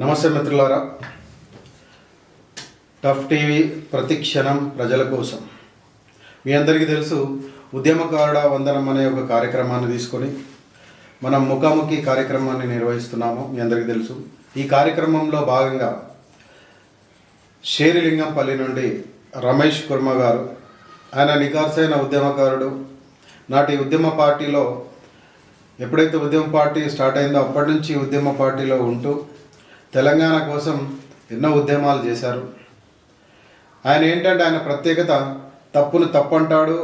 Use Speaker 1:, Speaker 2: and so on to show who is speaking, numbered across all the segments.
Speaker 1: నమస్తే మిత్రులారా, tough TV ప్రతి క్షణం ప్రజల కోసం. మీ అందరికీ తెలుసు, ఉద్యమకారుడ వందనం అనే ఒక కార్యక్రమాన్ని తీసుకొని మనం ముఖాముఖి కార్యక్రమాన్ని నిర్వహిస్తున్నాము. మీ అందరికీ తెలుసు. ఈ కార్యక్రమంలో భాగంగా షేరిలింగంపల్లి నుండి రమేష్ కుర్మ గారు, ఆయన నికార్సైన ఉద్యమకారుడు. నాటి ఉద్యమ పార్టీలో ఎప్పుడైతే ఉద్యమ పార్టీ స్టార్ట్ అయిందో అప్పటి నుంచి ఉద్యమ పార్టీలో ఉంటూ తెలంగాణ కోసం ఎన్నో ఉద్యమాలు చేశారు. ఆయన ఏంటంటే, ఆయన ప్రత్యేకత తప్పును తప్పంటాడు,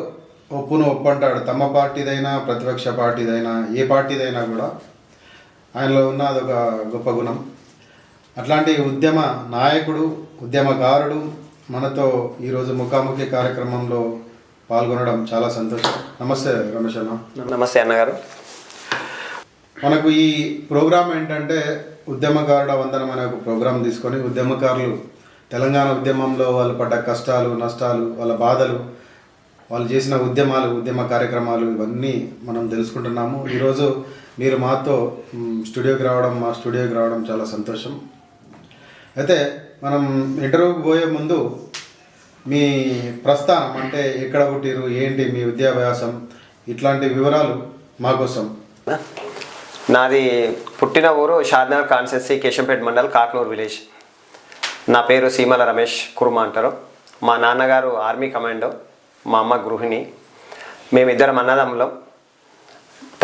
Speaker 1: ఒప్పును ఒప్పంటాడు. తమ పార్టీదైనా ప్రతిపక్ష పార్టీదైనా ఏ పార్టీదైనా కూడా ఆయనలో ఉన్న అదొక గొప్ప గుణం. అట్లాంటి ఉద్యమ నాయకుడు, ఉద్యమకారుడు మనతో ఈరోజు ముఖాముఖి కార్యక్రమంలో పాల్గొనడం చాలా సంతోషం. నమస్తే రమేష్ అన్న.
Speaker 2: నమస్తే అన్నగారు.
Speaker 1: మనకు ఈ ప్రోగ్రాం ఏంటంటే, ఉద్యమకారుడ వందనం అనే ఒక ప్రోగ్రాం తీసుకొని ఉద్యమకారులు తెలంగాణ ఉద్యమంలో వాళ్ళు పడ్డ కష్టాలు, నష్టాలు, వాళ్ళ బాధలు, వాళ్ళు చేసిన ఉద్యమాలు, ఉద్యమ కార్యక్రమాలు ఇవన్నీ మనం తెలుసుకుంటున్నాము. ఈరోజు మీరు మాతో మా స్టూడియోకి రావడం చాలా సంతోషం. అయితే మనం ఇంటర్వ్యూకి పోయే ముందు మీ ప్రస్థానం, అంటే ఎక్కడ పుట్టిరు, ఏంటి మీ విద్యాభ్యాసం, ఇట్లాంటి వివరాలు మా కోసం.
Speaker 2: నాది పుట్టిన ఊరు షాద్నగర్ కాన్స్టిట్యున్సీ, కేశంపేట మండల్, కాక్నూర్ విలేజ్. నా పేరు సీమల రమేష్ కుర్మ అంటారు. మా నాన్నగారు ఆర్మీ కమాండో, మా అమ్మ గృహిణి. మేమిద్దరం అన్నదమ్ములం.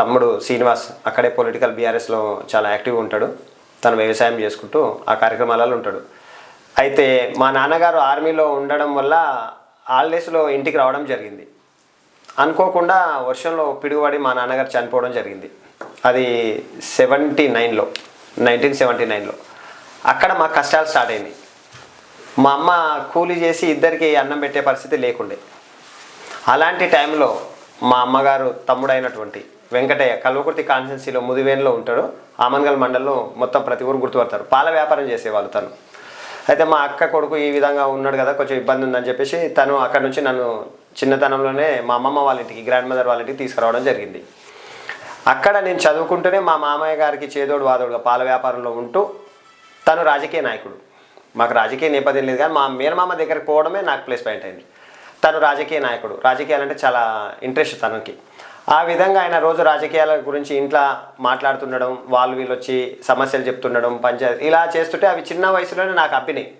Speaker 2: తమ్ముడు శ్రీనివాస్ అక్కడే పొలిటికల్ బీఆర్ఎస్లో చాలా యాక్టివ్గా ఉంటాడు. తను వ్యవసాయం చేసుకుంటూ ఆ కార్యక్రమాలలో ఉంటాడు. అయితే మా నాన్నగారు ఆర్మీలో ఉండడం వల్ల హాలిడేస్లో ఇంటికి రావడం జరిగింది. అనుకోకుండా వర్షంలో పిడుగుపడి మా నాన్నగారు చనిపోవడం జరిగింది. అది 1979లో. అక్కడ మా కష్టాలు స్టార్ట్ అయినాయి. మా అమ్మ కూలీ చేసి ఇద్దరికి అన్నం పెట్టే పరిస్థితి లేకుండే. అలాంటి టైంలో మా అమ్మగారు తమ్ముడైనటువంటి వెంకటయ్య కల్వకుర్తి కాన్స్టిట్యున్సీలో ముదివేన్లో ఉంటాడు. ఆమన్గల్ మండలంలో మొత్తం ప్రతి ఊరు గుర్తుపడతారు. పాల వ్యాపారం చేసేవాళ్ళు తను. అయితే మా అక్క కొడుకు ఈ విధంగా ఉన్నాడు కదా, కొంచెం ఇబ్బంది ఉందని చెప్పేసి తను అక్కడ నుంచి నన్ను చిన్నతనంలోనే మా అమ్మమ్మ వాళ్ళ ఇంటికి, గ్రాండ్ మదర్ వాళ్ళ ఇంటికి తీసుకురావడం జరిగింది. అక్కడ నేను చదువుకుంటూనే మా మామయ్య గారికి చేదోడు వాదోడుగా పాల వ్యాపారంలో ఉంటూ తను రాజకీయ నాయకుడు. మాకు రాజకీయ నేపథ్యం లేదు, కానీ మా మేనమామ దగ్గరికి పోవడమే నాకు ప్లస్ పాయింట్ అయింది. తను రాజకీయ నాయకుడు, రాజకీయాలంటే చాలా ఇంట్రెస్ట్ తనకి. ఆ విధంగా ఆయన రోజు రాజకీయాల గురించి ఇంట్లో మాట్లాడుతుండడం, వాళ్ళు వీళ్ళు వచ్చి సమస్యలు చెప్తుండడం, పంచాయతీ ఇలా చేస్తుంటే అవి చిన్న వయసులోనే నాకు అబ్బినాయి.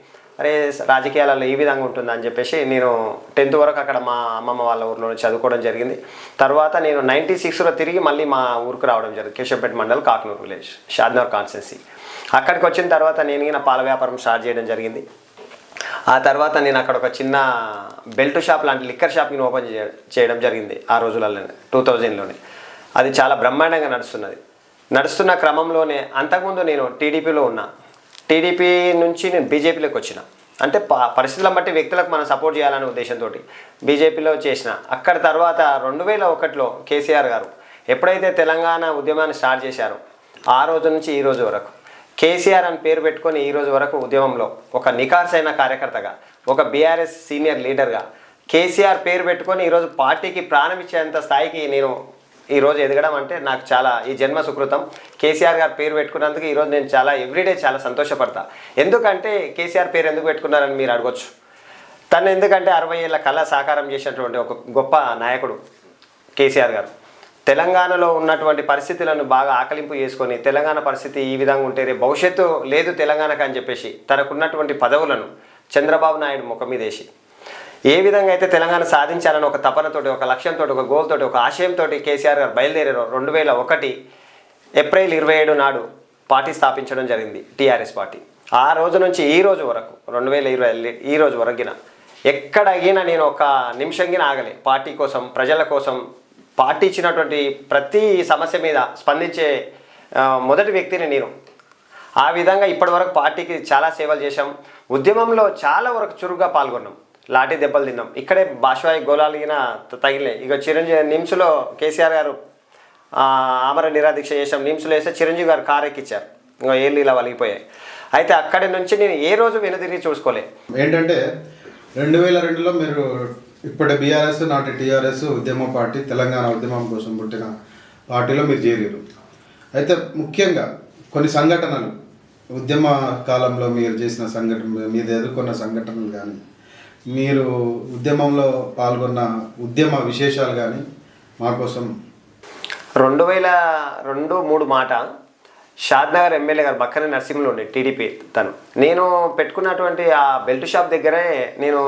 Speaker 2: అరే, రాజకీయాలలో ఈ విధంగా ఉంటుందని చెప్పేసి నేను 10th వరకు అక్కడ మా అమ్మమ్మ వాళ్ళ ఊరిలో చదువుకోవడం జరిగింది. తర్వాత నేను 96లో తిరిగి మళ్ళీ మా ఊరికి రావడం జరిగింది. Keshampet mandal, Kaknoor village, Shadnagar constituency. అక్కడికి వచ్చిన తర్వాత నేను పాల వ్యాపారం స్టార్ట్ చేయడం జరిగింది. ఆ తర్వాత నేను అక్కడ ఒక చిన్న బెల్ట్ షాప్ లాంటి లిక్కర్ షాప్ని ఓపెన్ చేయడం జరిగింది ఆ రోజులలోనే, 2000లోనే. అది చాలా బ్రహ్మాండంగా నడుస్తున్న క్రమంలోనే అంతకుముందు నేను టీడీపీలో ఉన్నా. టీడీపీ నుంచి నేను బీజేపీలోకి వచ్చిన. అంటే పరిస్థితులను బట్టి వ్యక్తులకు మనం సపోర్ట్ చేయాలనే ఉద్దేశంతో బీజేపీలో చేసిన. అక్కడ తర్వాత 2001లో కేసీఆర్ గారు ఎప్పుడైతే తెలంగాణ ఉద్యమాన్ని స్టార్ట్ చేశారో ఆ రోజు నుంచి ఈ రోజు వరకు కేసీఆర్ అని పేరు పెట్టుకొని ఈ రోజు వరకు ఉద్యమంలో ఒక నికార్సైన కార్యకర్తగా, ఒక బీఆర్ఎస్ సీనియర్ లీడర్గా కేసీఆర్ పేరు పెట్టుకొని ఈరోజు పార్టీకి ప్రాణం ఇచ్చేంత స్థాయికి నేను ఈరోజు ఎదగడం అంటే నాకు చాలా ఈ జన్మ సుకృతం. కేసీఆర్ గారు పేరు పెట్టుకున్నందుకు ఈరోజు నేను చాలా ఎవ్రీడే చాలా సంతోషపడతా. ఎందుకంటే కేసీఆర్ పేరు ఎందుకు పెట్టుకున్నారని మీరు అడగొచ్చు. తను ఎందుకంటే 60 ఏళ్ళ కళ సాకారం చేసినటువంటి ఒక గొప్ప నాయకుడు కేసీఆర్ గారు. తెలంగాణలో ఉన్నటువంటి పరిస్థితులను బాగా ఆకలింపు చేసుకొని, తెలంగాణ పరిస్థితి ఈ విధంగా ఉంటే భవిష్యత్తు లేదు తెలంగాణకు అని చెప్పేసి తనకున్నటువంటి పదవులను చంద్రబాబు నాయుడు ముఖం మీద వేసి ఏ విధంగా అయితే తెలంగాణ సాధించాలని ఒక తపనతోటి, ఒక లక్ష్యంతో, ఒక గోల్తోటి, ఒక ఆశయంతో కేసీఆర్ గారు బయలుదేరారు. 2001 ఏప్రిల్ 27 నాడు పార్టీ స్థాపించడం జరిగింది, టీఆర్ఎస్ పార్టీ. ఆ రోజు నుంచి ఈ రోజు వరకు 2020 ఈ రోజు వరకున ఎక్కడగిన నేను ఒక నిమిషంగిన ఆగలే. పార్టీ కోసం, ప్రజల కోసం, పార్టీ ఇచ్చినటువంటి ప్రతి సమస్య మీద స్పందించే మొదటి వ్యక్తిని నేను. ఆ విధంగా ఇప్పటి వరకు పార్టీకి చాలా సేవలు చేశాం. ఉద్యమంలో చాలా వరకు చురుగ్గా పాల్గొన్నాం. లాఠీ దెబ్బలు తిన్నాం. ఇక్కడే బాష్వాయి గోళాలిగిన తగిలినాయి. ఇక చిరంజీవి నిమ్స్లో కేసీఆర్ గారు ఆమర నిరాదీక్ష చేసాం. నిమ్స్లో వేస్తే చిరంజీవి గారు కారు ఎక్కిచ్చారు. ఇంకా ఏళ్ళు ఇలా వలిగిపోయాయి. అయితే అక్కడి నుంచి నేను ఏ రోజు వెనుదిరిగి చూసుకోలే.
Speaker 1: ఏంటంటే 2002లో మీరు ఇప్పటి బీఆర్ఎస్, నాటి టీఆర్ఎస్ ఉద్యమ పార్టీ, తెలంగాణ ఉద్యమం కోసం పుట్టిన పార్టీలో మీరు చేరారు. అయితే ముఖ్యంగా కొన్ని సంఘటనలు ఉద్యమ కాలంలో మీరు చేసిన సంఘటన, మీరు ఎదుర్కొన్న సంఘటనలు కానీ, మీరు ఉద్యమంలో పాల్గొన్న ఉద్యమ విశేషాలు కానీ మా కోసం.
Speaker 2: 2002-3 మాట షాద్నగర్ ఎమ్మెల్యే గారు బక్కన నరసింహులు ఉండే టీడీపీ తను. నేను పెట్టుకున్నటువంటి ఆ బెల్ట్ షాప్ దగ్గరే నేను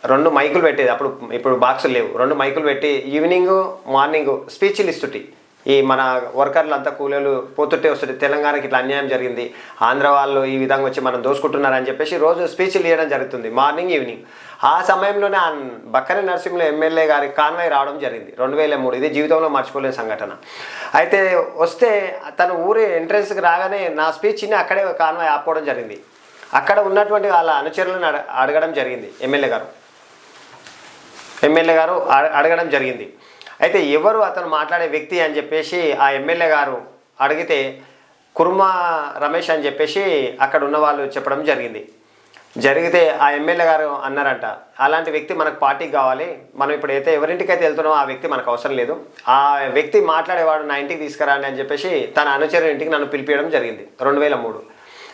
Speaker 2: 2 మైకులు పెట్టేది. ఇప్పుడు బాక్సులు లేవు. 2 మైకులు పెట్టి ఈవినింగ్ మార్నింగ్ స్పీచ్లు ఇస్తుంటే ఈ మన వర్కర్లు అంతా కూలీలు పోతుంటే వస్తుంటే తెలంగాణకి ఇట్లా అన్యాయం జరిగింది, ఆంధ్ర వాళ్ళు ఈ విధంగా వచ్చి మనం దోసుకుంటున్నారని చెప్పేసి రోజు స్పీచ్లు ఇవ్వడం జరుగుతుంది మార్నింగ్ ఈవినింగ్. ఆ సమయంలోనే బక్కన నరసింహులు ఎమ్మెల్యే గారి కాన్వాయ్ రావడం జరిగింది 2003. ఇది జీవితంలో మర్చిపోలేని సంఘటన. అయితే వస్తే తను ఊరి ఎంట్రన్స్కి రాగానే నా స్పీచ్ని అక్కడే కాన్వాయ్ ఆపుకోవడం జరిగింది. అక్కడ ఉన్నటువంటి వాళ్ళ అనుచరులను అడగడం జరిగింది. ఎమ్మెల్యే గారు అడగడం జరిగింది. అయితే ఎవరు అతను మాట్లాడే వ్యక్తి అని చెప్పేసి ఆ ఎమ్మెల్యే గారు అడిగితే కుర్మా రమేష్ అని చెప్పేసి అక్కడ ఉన్న వాళ్ళు చెప్పడం జరిగితే ఆ ఎమ్మెల్యే గారు అన్నారంట, అలాంటి వ్యక్తి మనకు పార్టీకి కావాలి, మనం ఇప్పుడు అయితే ఎవరింటికైతే వెళ్తున్నామో ఆ వ్యక్తి మనకు అవసరం లేదు, ఆ వ్యక్తి మాట్లాడేవాడు నా ఇంటికి తీసుకురండి అని చెప్పేసి తన అనుచరుని ఇంటికి నన్ను పిలిపించడం జరిగింది 2003.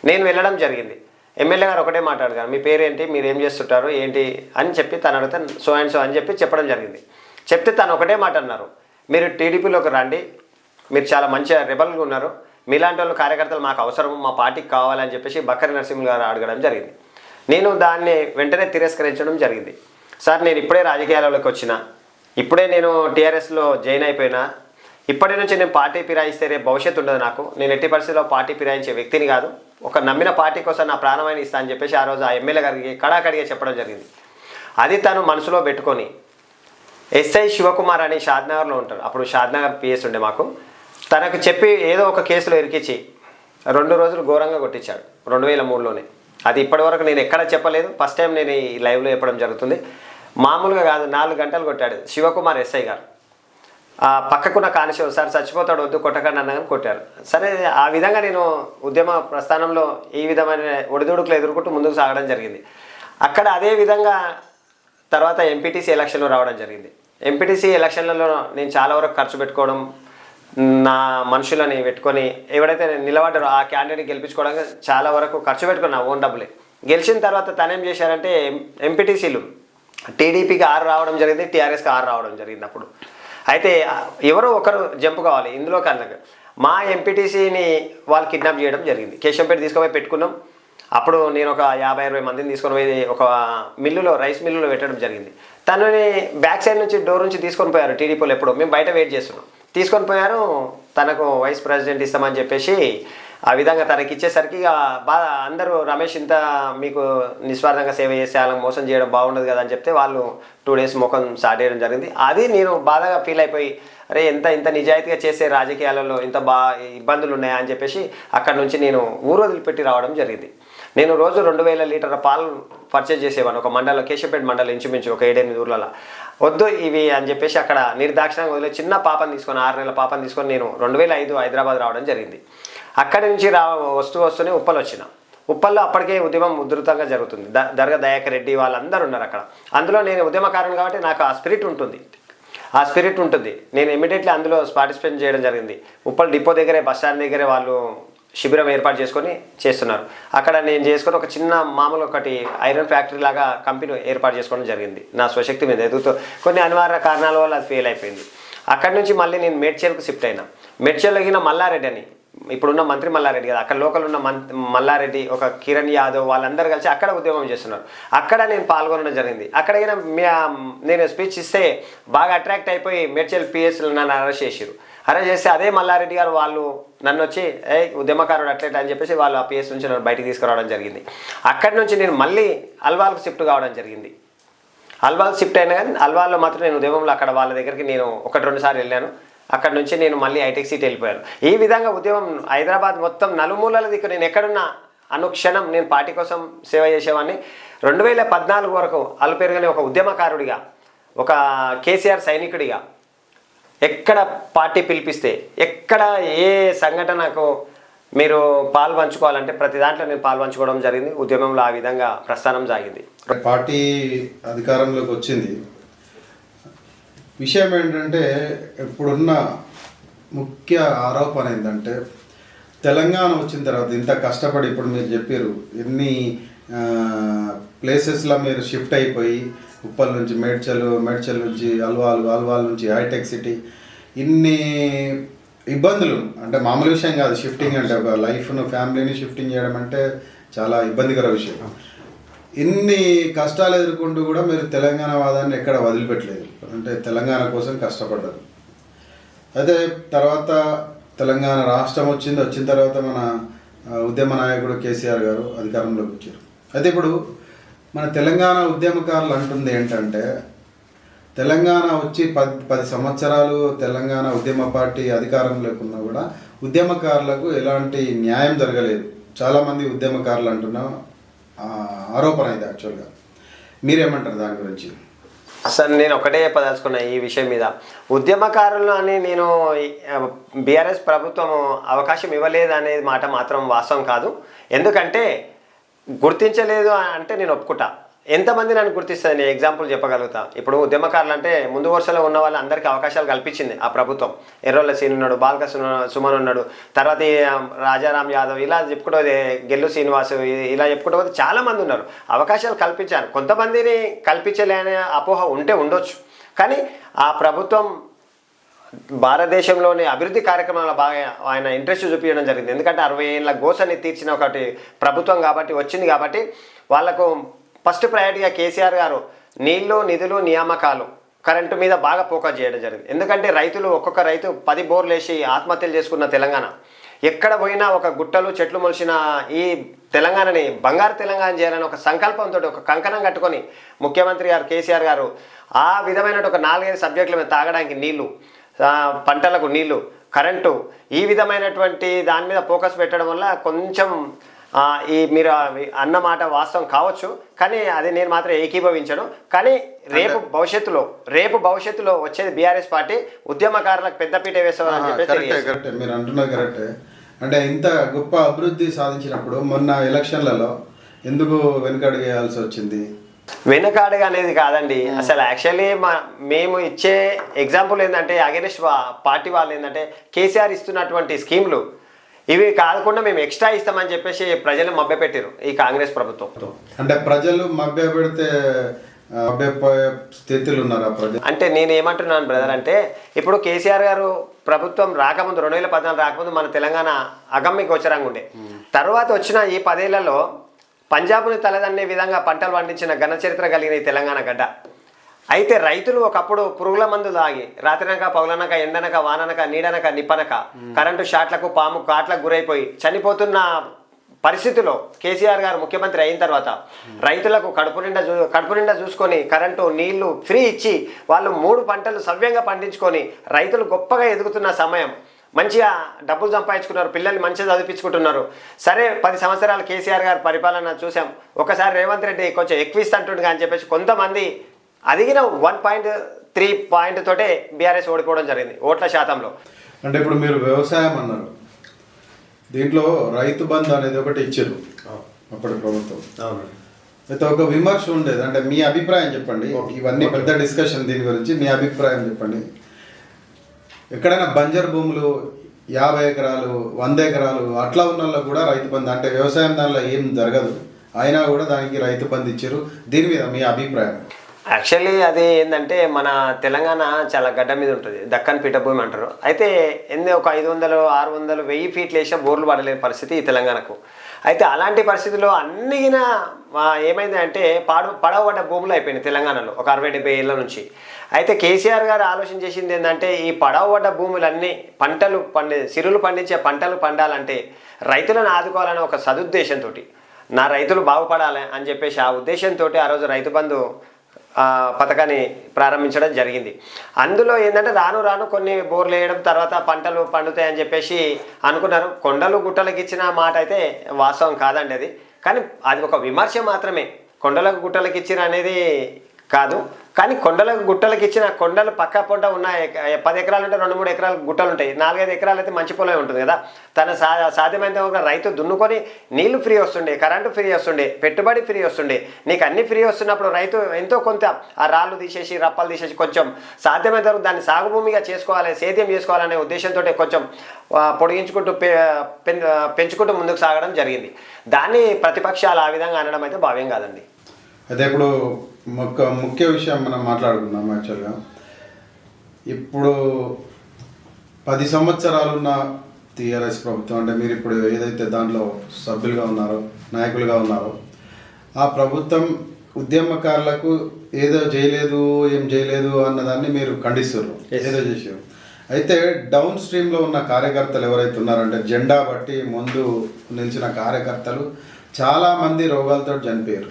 Speaker 2: నేను వెళ్ళడం జరిగింది. ఎమ్మెల్యే గారు ఒకటే మాట్లాడగారు, మీ పేరేంటి, మీరు ఏం చేస్తుంటారు ఏంటి అని చెప్పి తను అడిగితే సో అండ్ సో అని చెప్పి చెప్పడం జరిగింది. చెప్తే తను ఒకటే మాట అన్నారు, మీరు టీడీపీలోకి రండి, మీరు చాలా మంచిగా రెబల్గా ఉన్నారు, మీలాంటి వాళ్ళు కార్యకర్తలు మాకు అవసరం, మా పార్టీకి కావాలని చెప్పేసి బక్కన నరసింహులు గారు అడగడం జరిగింది. నేను దాన్ని వెంటనే తిరస్కరించడం జరిగింది. సార్ నేను ఇప్పుడే రాజకీయాలలోకి వచ్చిన, ఇప్పుడే నేను టీఆర్ఎస్లో జాయిన్ అయిపోయినా, ఇప్పటి నుంచి నేను పార్టీ ఫిరాయిస్తే రేపు భవిష్యత్తు ఉండదు నాకు, నేను ఎట్టి పరిస్థితుల్లో పార్టీ ఫిరాయించే వ్యక్తిని కాదు, ఒక నమ్మిన పార్టీ కోసం నా ప్రాణమైన ఇస్తా అని చెప్పేసి ఆ రోజు ఆ ఎమ్మెల్యే గారికి కడాకడిగా చెప్పడం జరిగింది. అది తను మనసులో పెట్టుకొని ఎస్ఐ శివకుమార్ అని షాద్నగర్లో ఉంటారు, అప్పుడు షాద్నగర్ పిఎస్ ఉండే మాకు, తనకు చెప్పి ఏదో ఒక కేసులో ఇరికించి 2 రోజులు ఘోరంగా కొట్టించాడు 2003లోనే. అది ఇప్పటివరకు నేను ఎక్కడ చెప్పలేదు, ఫస్ట్ టైం నేను ఈ లైవ్లో చెప్పడం జరుగుతుంది. మామూలుగా కాదు, 4 గంటలు కొట్టాడు శివకుమార్ ఎస్ఐ గారు. పక్కకున్న కానిస్టేబుల్ సార్ చచ్చిపోతాడు వద్దు కొట్టకండి అన్నగాని కొట్టారు. సరే ఆ విధంగా నేను ఉద్యమ ప్రస్థానంలో ఈ విధమైన ఒడిదుడుకులు ఎదుర్కొంటూ ముందుకు సాగడం జరిగింది. అక్కడ అదే విధంగా తర్వాత ఎంపీటీసీ ఎలక్షన్లో రావడం జరిగింది. ఎంపీటీసీ ఎలక్షన్లలో నేను చాలా వరకు ఖర్చు పెట్టుకోవడం, నా మనుషులని పెట్టుకొని ఎవడైతే నిలబడ్డారో ఆ క్యాండిడేట్ గెలిపించుకోవడానికి చాలా వరకు ఖర్చు పెట్టుకున్నా ఓన్ డబ్బులే. గెలిచిన తర్వాత తనేం చేశారంటే ఎంపీటీసీలు టీడీపీకి 6 రావడం జరిగింది, టీఆర్ఎస్కి 6 రావడం జరిగింది. అప్పుడు అయితే ఎవరో ఒకరు జంపు కావాలి ఇందులో కన్నా. మా ఎంపీటీసీని వాళ్ళు కిడ్నాప్ చేయడం జరిగింది. కేశంపేట తీసుకుపోయి పెట్టుకున్నాం. అప్పుడు నేను ఒక 50-60 మందిని తీసుకొని పోయి ఒక మిల్లులో, రైస్ మిల్లులో పెట్టడం జరిగింది. తనని బ్యాక్ సైడ్ నుంచి డోర్ నుంచి తీసుకొని పోయారు టీడీపీలో. ఎప్పుడు మేము బయట వెయిట్ చేస్తున్నాం, తీసుకొని పోయారు. తనకు వైస్ ప్రెసిడెంట్ ఇస్తామని చెప్పేసి ఆ విధంగా తనకి ఇచ్చేసరికి బాగా అందరూ రమేష్ ఇంత మీకు నిస్వార్థంగా సేవ చేస్తే వాళ్ళకి మోసం చేయడం బాగుండదు కదా అని చెప్తే వాళ్ళు 2 డేస్ ముఖం స్టార్ట్ చేయడం జరిగింది. అది నేను బాధగా ఫీల్ అయిపోయి అరే ఇంత నిజాయితీగా చేసే రాజకీయాలలో ఇంత ఇబ్బందులు ఉన్నాయా అని చెప్పేసి అక్కడ నుంచి నేను ఊరు వదిలిపెట్టి రావడం జరిగింది. నేను రోజు 2000 లీటర్ల పాలు పర్చేజ్ చేసేవాను ఒక మండలం, కేశంపేట మండలం, ఇంచుమించు ఒక 7-8 ఊర్లలో. వద్దు ఇవి అని చెప్పేసి అక్కడ నిర్దాక్షిణంగా వదిలే చిన్న పాపని తీసుకొని 6 నెలల పాపని తీసుకొని నేను 2005 హైదరాబాద్ రావడం జరిగింది. అక్కడి నుంచి వస్తూనే ఉప్పల్ వచ్చిన. ఉప్పల్లో అప్పటికే ఉద్యమం ఉధృతంగా జరుగుతుంది. దర్గా దయాకర్ రెడ్డి వాళ్ళందరూ ఉన్నారు అక్కడ. అందులో నేను ఉద్యమకారుని కాబట్టి నాకు ఆ స్పిరిట్ ఉంటుంది. నేను ఇమీడియట్లీ అందులో పార్టిసిపేట్ చేయడం జరిగింది. ఉప్పల్ డిపో దగ్గరే, బస్ స్టాండ్ దగ్గరే వాళ్ళు శిబిరం ఏర్పాటు చేసుకొని చేస్తున్నారు. అక్కడ నేను చేసుకొని ఒక చిన్న మామూలు ఒకటి ఐరన్ ఫ్యాక్టరీ లాగా కంపెనీ ఏర్పాటు చేసుకోవడం జరిగింది. నా స్వశక్తి మీద ఎదుగుతూ కొన్ని అనివార్య కారణాల వల్ల అది ఫెయిల్ అయిపోయింది. అక్కడి నుంచి మళ్ళీ నేను మేడ్చల్కు షిఫ్ట్ అయినా. మేడ్చల్లో గిన మల్లారెడ్డి అని, ఇప్పుడున్న మంత్రి మల్లారెడ్డి కదా, అక్కడ లోకల్ ఉన్న మల్లారెడ్డి, ఒక కిరణ్ యాదవ్ వాళ్ళందరూ కలిసి అక్కడ ఉద్యమం చేస్తున్నారు. అక్కడ నేను పాల్గొనడం జరిగింది. అక్కడ నేను స్పీచ్ ఇస్తే బాగా అట్రాక్ట్ అయిపోయి మేడ్చల్ పిఎస్లు నన్ను అరెస్ట్ చేస్తే అదే మల్లారెడ్డి గారు వాళ్ళు నన్ను వచ్చి ఉద్యమకారుడు అట్లెట్ అని చెప్పేసి వాళ్ళు ఆ పిఎస్ నుంచి నన్ను బయటికి తీసుకురావడం జరిగింది. అక్కడి నుంచి నేను మళ్ళీ అల్వాల్కు షిఫ్ట్ కావడం జరిగింది. అల్వాల్ షిఫ్ట్ అయినా కానీ అల్వాల్లో మాత్రం నేను ఉద్యమంలో అక్కడ వాళ్ళ దగ్గరికి నేను 1-2 సార్లు వెళ్ళాను. అక్కడ నుంచి నేను మళ్ళీ హైటెక్ సిటీ వెళ్ళిపోయాను. ఈ విధంగా ఉద్యమం హైదరాబాద్ మొత్తం నలుమూలల దిక్కు నేను ఎక్కడున్నా అనుక్షణం నేను పార్టీ కోసం సేవ చేసేవాడిని. 2014 వరకు అల్లుపెరుగని ఒక ఉద్యమకారుడిగా, ఒక కేసీఆర్ సైనికుడిగా ఎక్కడ పార్టీ పిలిపిస్తే, ఎక్కడ ఏ సంఘటనకు మీరు పాలు పంచుకోవాలంటే ప్రతి దాంట్లో నేను పాలు పంచుకోవడం జరిగింది. ఉద్యమంలో ఆ విధంగా ప్రస్థానం సాగింది.
Speaker 1: పార్టీ అధికారంలోకి వచ్చింది. విషయం ఏంటంటే ఇప్పుడున్న ముఖ్య ఆరోపణ ఏంటంటే తెలంగాణ వచ్చిన తర్వాత ఇంత కష్టపడి ఇప్పుడు మీరు చెప్పారు ఎన్ని ప్లేసెస్లో మీరు షిఫ్ట్ అయిపోయి ఉప్పల్ నుంచి మేడ్చల్ నుంచి అల్వాల్ నుంచి హైటెక్ సిటీ ఇన్ని ఇబ్బందులు అంటే మామూలు విషయం కాదు. షిఫ్టింగ్ అంటే ఒక లైఫ్ను ఫ్యామిలీని షిఫ్టింగ్ చేయడం అంటే చాలా ఇబ్బందికర విషయం. ఇన్ని కష్టాలు ఎదుర్కొంటూ కూడా మీరు తెలంగాణ వాదాన్ని ఎక్కడ వదిలిపెట్టలేదు, అంటే తెలంగాణ కోసం కష్టపడ్డారు. అయితే తర్వాత తెలంగాణ రాష్ట్రం వచ్చిన తర్వాత మన ఉద్యమ నాయకుడు కేసీఆర్ గారు అధికారంలోకి వచ్చారు. అయితే ఇప్పుడు మన తెలంగాణ ఉద్యమకారులు అంటుంది ఏంటంటే తెలంగాణ వచ్చి 10 సంవత్సరాలు తెలంగాణ ఉద్యమ పార్టీ అధికారం లేకున్నా కూడా ఉద్యమకారులకు ఎలాంటి న్యాయం జరగలేదు. చాలామంది ఉద్యమకారులు అంటున్న ఆరోపణ ఇది. యాక్చువల్గా మీరేమంటారు దాని గురించి?
Speaker 2: సార్ నేను ఒకటే చెప్పదలుచుకున్నా ఈ విషయం మీద. ఉద్యమకారులు అని నేను బీఆర్ఎస్ ప్రభుత్వం అవకాశం ఇవ్వలేదు అనేది మాట మాత్రం వాస్తవం కాదు. ఎందుకంటే గుర్తించలేదు అంటే నేను ఒప్పుకుంటా. ఎంతమంది నన్ను గుర్తిస్తుంది నేను ఎగ్జాంపుల్ చెప్పగలుగుతా. ఇప్పుడు ఉద్యమకారులు అంటే ముందు వరుసలో ఉన్న వాళ్ళు అందరికీ అవకాశాలు కల్పించింది ఆ ప్రభుత్వం. ఎర్రోళ్ళ సీన్ ఉన్నాడు, బాల్క సుమన్ ఉన్నాడు, తర్వాత రాజారాం యాదవ్, ఇలా చెప్పుకుంటూ గెల్లు శ్రీనివాసు, ఇలా చెప్పుకుంటూ పోతే చాలామంది ఉన్నారు. అవకాశాలు కల్పించారు. కొంతమందిని కల్పించలేని అపోహ ఉండొచ్చు. కానీ ఆ ప్రభుత్వం భారతదేశంలోని అభివృద్ధి కార్యక్రమాల్లో బాగా ఆయన ఇంట్రెస్ట్ చూపించడం జరిగింది. ఎందుకంటే 60 ఏళ్ళ గోసని తీర్చిన ఒకటి ప్రభుత్వం కాబట్టి వచ్చింది. కాబట్టి వాళ్ళకు ఫస్ట్ ప్రయారిటీగా కేసీఆర్ గారు నీళ్లు, నిధులు, నియామకాలు, కరెంటు మీద బాగా ఫోకస్ చేయడం జరిగింది. ఎందుకంటే ఒక్కొక్క రైతు 10 బోర్లు వేసి ఆత్మహత్యలు చేసుకున్న తెలంగాణ, ఎక్కడ పోయినా ఒక గుట్టలు చెట్లు మొలిచిన ఈ తెలంగాణని బంగారు తెలంగాణ చేయాలని ఒక సంకల్పంతో ఒక కంకణం కట్టుకొని ముఖ్యమంత్రి గారు కేసీఆర్ గారు ఆ విధమైన ఒక 4-5 సబ్జెక్టుల మీద తాగడానికి నీళ్లు, పంటలకు నీళ్లు, కరెంటు, ఈ విధమైనటువంటి దాని మీద ఫోకస్ పెట్టడం వల్ల కొంచెం ఈ మీరు అన్నమాట వాస్తవం కావచ్చు. కానీ అది నేను మాత్రం ఏకీభవించను. కానీ రేపు భవిష్యత్తులో వచ్చేది బీఆర్ఎస్ పార్టీ ఉద్యమకారులకు పెద్దపీట వేస్తామని చెప్పి
Speaker 1: కరెక్టే మీరు అంటున్నది కరెక్టే. అంటే ఇంత గొప్ప అభివృద్ధి సాధించినప్పుడు మొన్న ఎలక్షన్లలో ఎందుకు వెనుకడుగేయాల్సి వచ్చింది?
Speaker 2: వెనుకాడుగా అనేది కాదండి. అసలు యాక్చువల్లీ మేము ఇచ్చే ఎగ్జాంపుల్ ఏంటంటే అగెనిస్ట్ పార్టీ వాళ్ళు ఏంటంటే కేసీఆర్ ఇస్తున్నటువంటి స్కీమ్లు ఇవి కాకుండా మేము ఎక్స్ట్రా ఇస్తామని చెప్పేసి ప్రజలు మభ్యపెట్టారు ఈ కాంగ్రెస్ ప్రభుత్వం.
Speaker 1: అంటే ప్రజలు మభ్యపెడితే స్థితిలో ఉన్నారా ప్రజలు?
Speaker 2: అంటే నేను ఏమంటున్నాను బ్రదర్ అంటే ఇప్పుడు కేసీఆర్ గారు ప్రభుత్వం రాకముందు 2014 రాకముందు మన తెలంగాణ అగమ్య గోచరంగా ఉండే. తర్వాత వచ్చిన ఈ 10 ఏళ్లలో పంజాబ్ను తలదన్నే విధంగా పంటలు పండించిన ఘన చరిత్ర కలిగిన ఈ తెలంగాణ గడ్డ. అయితే రైతులు ఒకప్పుడు పురుగుల మందు తాగి రాత్రినక పౌలనక ఎండనక వాననక నీడనక నిప్పనక కరెంటు షాట్లకు పాము కాట్లకు గురైపోయి చనిపోతున్న పరిస్థితిలో కేసీఆర్ గారు ముఖ్యమంత్రి అయిన తర్వాత రైతులకు కడుపు నిండా చూసుకొని కరెంటు నీళ్లు ఫ్రీ ఇచ్చి వాళ్ళు 3 పంటలు సవ్యంగా పండించుకొని రైతులు గొప్పగా ఎదుగుతున్న సమయం, మంచిగా డబ్బులు సంపాదించుకున్నారు, పిల్లల్ని మంచిగా చదివించుకుంటున్నారు. సరే 10 సంవత్సరాలు కేసీఆర్ గారు పరిపాలన చూసాం. ఒకసారి రేవంత్ రెడ్డి కొంచెం ఎక్కువ ఇస్తుంటుండగా అని చెప్పేసి కొంతమంది అదిగిన 1.3 పాయింట్ తోటే బీఆర్ఎస్ ఓడిపోవడం జరిగింది ఓట్ల శాతంలో.
Speaker 1: అంటే ఇప్పుడు మీరు వ్యవసాయం అన్నారు, దీంట్లో రైతు బంధు అనేది ఒకటి ఇచ్చారు అప్పటి ప్రభుత్వం. అయితే ఒక విమర్శ ఉండేది, అంటే మీ అభిప్రాయం చెప్పండి. ఇవన్నీ పెద్ద డిస్కషన్ దీని గురించి, మీ అభిప్రాయం చెప్పండి. ఎక్కడైనా బంజర్ భూములు 50 ఎకరాలు 100 ఎకరాలు అట్లా ఉన్న వాళ్ళకు కూడా రైతు బంధు, అంటే వ్యవసాయం దానిలో ఏం జరగదు అయినా కూడా దానికి రైతు బంధు ఇచ్చారు. దీని మీద మీ అభిప్రాయం?
Speaker 2: యాక్చువల్లీ అది ఏంటంటే మన తెలంగాణ చాలా గడ్డ మీద ఉంటుంది, దక్కన్ పీఠభూమి అంటారు. అయితే ఒక 500, 600, 1000 ఫీట్లు వేసిన బోర్లు పడలేని పరిస్థితి ఈ తెలంగాణకు. అయితే అలాంటి పరిస్థితుల్లో అన్నిగిన ఏమైంది అంటే పడవబడ్డ భూములు అయిపోయినాయి తెలంగాణలో ఒక 60-70 ఏళ్ళ నుంచి. అయితే కేసీఆర్ గారు ఆలోచన చేసింది ఏంటంటే ఈ పడవబడ్డ భూములన్నీ సిరులు పండించే పంటలు పండాలంటే రైతులను ఆదుకోవాలనే ఒక సదుద్దేశంతో, నా రైతులు బాగుపడాలి అని చెప్పేసి ఆ ఉద్దేశంతో ఆ రోజు రైతు బంధు పథకాన్ని ప్రారంభించడం జరిగింది. అందులో ఏంటంటే రాను కొన్ని బోర్లు వేయడం, తర్వాత పంటలు పండుతాయని చెప్పేసి అనుకున్నారు. కొండలు గుట్టలకు ఇచ్చిన మాట అయితే వాస్తవం కాదండి అది. కానీ అది ఒక విమర్శ మాత్రమే. కొండలకు గుట్టలకు ఇచ్చిన అనేది కాదు. కానీ కొండలకు గుట్టలకు ఇచ్చిన కొండలు పక్క పొంట ఉన్న 10 ఎకరాలు ఉంటే 2-3 ఎకరాలు గుట్టలు ఉంటాయి, 4-5 ఎకరాలు అయితే మంచి పొలం ఉంటుంది కదా. తన సాధ్యమైనంత వరకు రైతు దున్నుకొని నీళ్లు ఫ్రీ వస్తుండే, కరెంటు ఫ్రీ వస్తుండే, పెట్టుబడి ఫ్రీ వస్తుండే. నీకు అన్ని ఫ్రీ వస్తున్నప్పుడు రైతు ఎంతో కొంత ఆ రాళ్ళు తీసేసి రప్పలు తీసేసి కొంచెం సాధ్యమైనంత వరకు దాన్ని సాగు భూమిగా చేసుకోవాలి, సేద్యం చేసుకోవాలనే ఉద్దేశంతో కొంచెం పొడిగించుకుంటూ పెంచుకుంటూ ముందుకు సాగడం జరిగింది. దాన్ని ప్రతిపక్షాలు ఆ విధంగా అనడం అయితే భావ్యం కాదండి.
Speaker 1: అయితే ఇప్పుడు ఒక ముఖ్య విషయం మనం మాట్లాడుకుందాం. యాక్చువల్గా ఇప్పుడు 10 సంవత్సరాలున్న టీఆర్ఎస్ ప్రభుత్వం, అంటే మీరు ఇప్పుడు ఏదైతే దాంట్లో సభ్యులుగా ఉన్నారో, నాయకులుగా ఉన్నారో, ఆ ప్రభుత్వం ఉద్యమకారులకు ఏదో చేయలేదు, ఏం చేయలేదు అన్నదాన్ని మీరు ఖండిస్తారు, ఏదో చేశారు. అయితే డౌన్ స్ట్రీమ్లో ఉన్న కార్యకర్తలు ఎవరైతే ఉన్నారంటే జెండా బట్టి ముందు నిలిచిన కార్యకర్తలు చాలామంది రోగాలతో చనిపోయారు,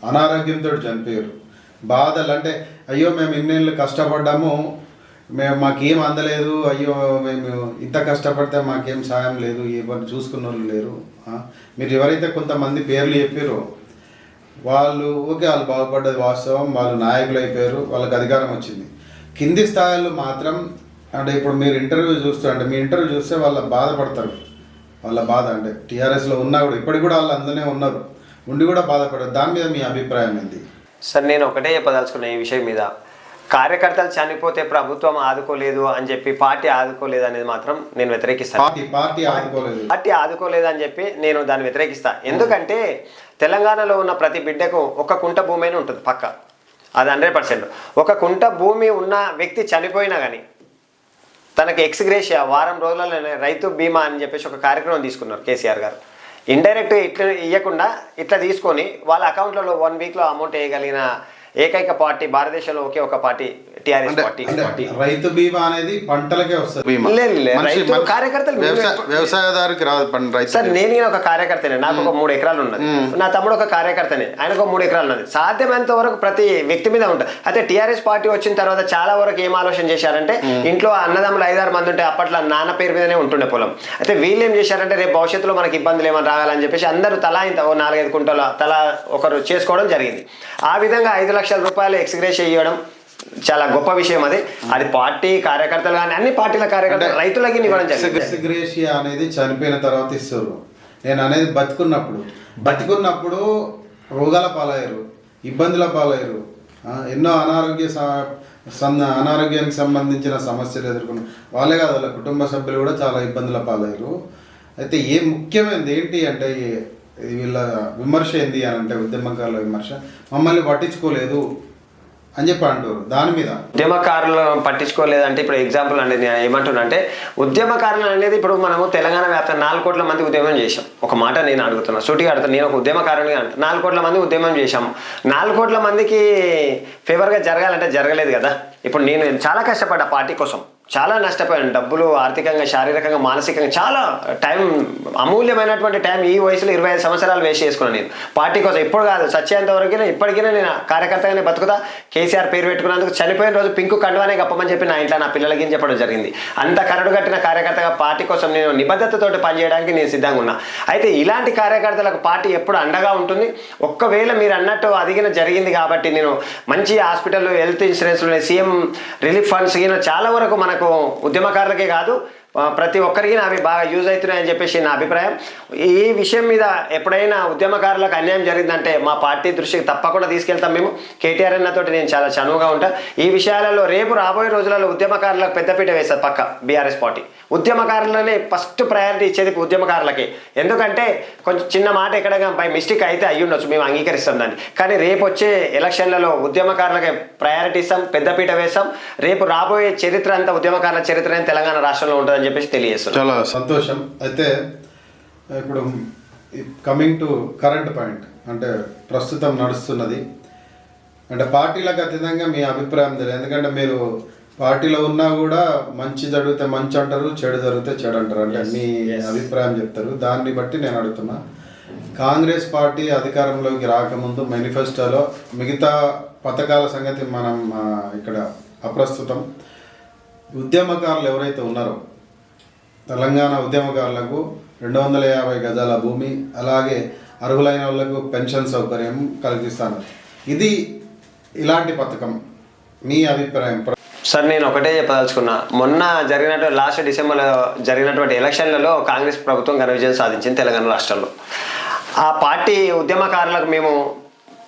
Speaker 1: అనారోగ్యంతో చనిపోయారు. బాధలు అంటే అయ్యో మేము ఇన్నేళ్ళు కష్టపడ్డాము, మాకేం అందలేదు, అయ్యో మేము ఇంత కష్టపడితే మాకేం సాయం లేదు, ఎవరు చూసుకున్న వాళ్ళు లేరు. మీరు ఎవరైతే కొంతమంది పేర్లు చెప్పారో వాళ్ళు ఓకే, వాళ్ళు బాగుపడ్డది వాస్తవం, వాళ్ళు నాయకులు అయిపోయారు, వాళ్ళకి అధికారం వచ్చింది. కింది స్థాయిలో మాత్రం అంటే ఇప్పుడు మీరు ఇంటర్వ్యూ చూస్తే, అంటే మీ ఇంటర్వ్యూ చూస్తే వాళ్ళ బాధపడతారు. వాళ్ళ బాధ అంటే టీఆర్ఎస్లో ఉన్నా కూడా ఇప్పటికి కూడా వాళ్ళు అందరినే ఉన్నారు, ఉండి కూడా బాధపడరు. దాని మీద మీ అభిప్రాయం ఏంటి?
Speaker 2: సార్, నేను ఒకటే చెప్పదలుచుకున్నా ఈ విషయం మీద. కార్యకర్తలు చనిపోతే ప్రభుత్వం ఆదుకోలేదు అని చెప్పి, పార్టీ ఆదుకోలేదు అనేది మాత్రం నేను వ్యతిరేకిస్తాను. పార్టీ ఆదుకోలేదు అని చెప్పి నేను దాన్ని వ్యతిరేకిస్తాను. ఎందుకంటే తెలంగాణలో ఉన్న ప్రతి బిడ్డకు ఒక కుంట భూమి అయినా ఉంటుంది పక్క, అది 100%. ఒక కుంట భూమి ఉన్న వ్యక్తి చనిపోయినా కానీ తనకి ఎక్స్గ్రేషియా వారం రోజులలోనే రైతు బీమా అని చెప్పేసి ఒక కార్యక్రమం తీసుకున్నారు కేసీఆర్ గారు. ఇండైరెక్ట్ ఇట్లా ఇవ్వకుండా ఇట్లా తీసుకొని వాళ్ళ అకౌంట్లలో 1 వీక్లో అమౌంట్ వేయగలిగిన ఏకైక పార్టీ భారతదేశంలో ఒకే ఒక పార్టీ టీఆర్ఎస్ పార్టీ.
Speaker 1: రైతు బీమా అనేది పంటలకే వస్తుంది,
Speaker 2: కార్యకర్తలు
Speaker 3: వ్యవసాయదారుకి రాదు.
Speaker 2: సార్, నేను ఒక కార్యకర్తనే, నాకు ఒక 3 ఎకరాలు ఉన్నది, నా తమ్ముడు ఒక కార్యకర్తనే, ఆయనకు 3 ఎకరాలు ఉన్నది. సాధ్యమైనంత వరకు ప్రతి వ్యక్తి మీద ఉంటుంది. అయితే టీఆర్ఎస్ పార్టీ వచ్చిన తర్వాత చాలా వరకు ఏం ఆలోచన చేశారంటే, ఇంట్లో అన్నదమ్ములు 5-6 మంది ఉంటే అప్పట్లో నాన్న పేరు మీదనే ఉంటుండే పొలం. అయితే వీళ్ళు ఏం చేశారంటే, రేపు భవిష్యత్తులో మనకి ఇబ్బందులు ఏమైనా రాగాలని చెప్పేసి అందరూ తలా ఇంత 4-5 కుంటల తలా ఒకరు చేసుకోవడం జరిగింది. ఆ విధంగా 5 లక్షల రూపాయలు ఎక్స్గ్రేషియా ఇవ్వడం చాలా గొప్ప విషయం. అది పార్టీ కార్యకర్తలు కానీ అన్ని పార్టీల కార్యకర్తలు రైతులకి ఇవ్వడం జరిగింది.
Speaker 1: ఎక్స్గ్రేషియా అనేది చనిపోయిన తర్వాత ఇస్తారు. నేను అనేది బతికున్నప్పుడు రోగాల పాలయ్యారు, ఇబ్బందుల పాలయ్యారు, ఎన్నో అనారోగ్యానికి సంబంధించిన సమస్యలు ఎదుర్కొన్నారు. వాళ్ళే కాదు, వాళ్ళ కుటుంబ సభ్యులు కూడా చాలా ఇబ్బందుల పాలయ్యారు. అయితే ముఖ్యమైనది ఏంటి అంటే, వీళ్ళ విమర్శ ఏంది అని అంటే, ఉద్యమకారుల విమర్శ, మమ్మల్ని పట్టించుకోలేదు అని చెప్పి అంటారు. దాని మీద
Speaker 2: ఉద్యమకారులు పట్టించుకోలేదంటే, ఇప్పుడు ఎగ్జాంపుల్ అండి నేను ఏమంటున్నా అంటే, ఉద్యమకారులు అనేది ఇప్పుడు మనము తెలంగాణ వ్యాప్తంగా 4 కోట్ల మంది ఉద్యమం చేశాం. ఒక మాట నేను అడుగుతున్నా, సూటిగా అడుగుతాను, నేను ఒక ఉద్యమకారునిగా అంటాను. 4 కోట్ల మంది ఉద్యమం చేశాము. 4 కోట్ల మందికి ఫేవర్గా జరగాలంటే జరగలేదు కదా. ఇప్పుడు నేను చాలా కష్టపడ్డా పార్టీ కోసం, చాలా నష్టపోయాను. డబ్బులు, ఆర్థికంగా, శారీరకంగా, మానసికంగా చాలా టైం, అమూల్యమైనటువంటి టైం ఈ వయసులో 25 సంవత్సరాలు వేస్ట్ చేసుకున్నాను నేను పార్టీ కోసం. ఇప్పుడు కాదు, సచ్చేంత వరకైనా ఇప్పటికైనా నేను కార్యకర్తగానే బతుకుతా. కేసీఆర్ పేరు పెట్టుకున్నందుకు చనిపోయిన రోజు పింకు కండువానే గప్పమని చెప్పి నా ఇంట్లో నా పిల్లలకి చెప్పడం జరిగింది. అంత కరడు కట్టిన కార్యకర్తగా పార్టీ కోసం నేను నిబద్ధతతోటి పనిచేయడానికి నేను సిద్ధంగా ఉన్నా. అయితే ఇలాంటి కార్యకర్తలకు పార్టీ ఎప్పుడు అండగా ఉంటుంది. ఒక్కవేళ మీరు అన్నట్టు అదిగిన జరిగింది కాబట్టి నేను మంచి hospital, health insurance, CM relief funds చాలా వరకు మనకు ఉద్యమకారులకే కాదు ప్రతి ఒక్కరికి అవి బాగా యూజ్ అవుతున్నాయని చెప్పేసి నా అభిప్రాయం. ఈ విషయం మీద ఎప్పుడైనా ఉద్యమకారులకు అన్యాయం జరిగిందంటే మా పార్టీ దృష్టికి తప్పకుండా తీసుకెళ్తాం. మేము కేటీఆర్ అన్నతోటి నేను చాలా చనువుగా ఉంటాను. ఈ విషయాలలో రేపు రాబోయే రోజులలో ఉద్యమకారులకు పెద్దపీట వేస్తుంది పక్క బీఆర్ఎస్ పార్టీ. ఉద్యమకారులనే ఫస్ట్ ప్రయారిటీ ఇచ్చేది ఉద్యమకారులకే. ఎందుకంటే కొంచెం చిన్న మాట ఎక్కడైనా బై మిస్టేక్ అయితే అయ్యి ఉండొచ్చు, మేము అంగీకరిస్తాం దాన్ని. కానీ రేపు వచ్చే ఎలక్షన్లలో ఉద్యమకారులకే ప్రయారిటీ ఇస్తాం, పెద్దపీట వేస్తాం. రేపు రాబోయే చరిత్ర అంతా ఉద్యమకారుల చరిత్ర తెలంగాణ రాష్ట్రంలో ఉంటుంది అని చెప్పేసి తెలియజేస్తాం.
Speaker 1: చాలా సంతోషం. అయితే ఇప్పుడు కమింగ్ టు కరెంట్ పాయింట్, అంటే ప్రస్తుతం నడుస్తున్నది అంటే పార్టీలకు అతీతంగా మీ అభిప్రాయం తెలియదు. ఎందుకంటే మీరు పార్టీలో ఉన్నా కూడా మంచి జరిగితే మంచి అంటారు, చెడు జరిగితే చెడు అంటారు. అంటే మీ అభిప్రాయం చెప్తారు. దాన్ని బట్టి నేను అడుగుతున్నా, కాంగ్రెస్ పార్టీ అధికారంలోకి రాకముందు మేనిఫెస్టోలో మిగతా పథకాల సంగతి మనం ఇక్కడ అప్రస్తుతం. ఉద్యమకారులు ఎవరైతే ఉన్నారో తెలంగాణ ఉద్యమకారులకు 250 గజాల భూమి, అలాగే అర్హులైన వాళ్ళకు పెన్షన్ సౌకర్యం కలిగిస్తాను. ఇది ఇలాంటి పథకం మీ అభిప్రాయం?
Speaker 2: సార్ నేను ఒకటే చెప్పదలుచుకున్నా, మొన్న జరిగినటువంటి లాస్ట్ డిసెంబర్లో జరిగినటువంటి ఎలక్షన్లలో కాంగ్రెస్ ప్రభుత్వం ఘన విజయం సాధించింది తెలంగాణ రాష్ట్రంలో. ఆ పార్టీ ఉద్యమకారులకు మేము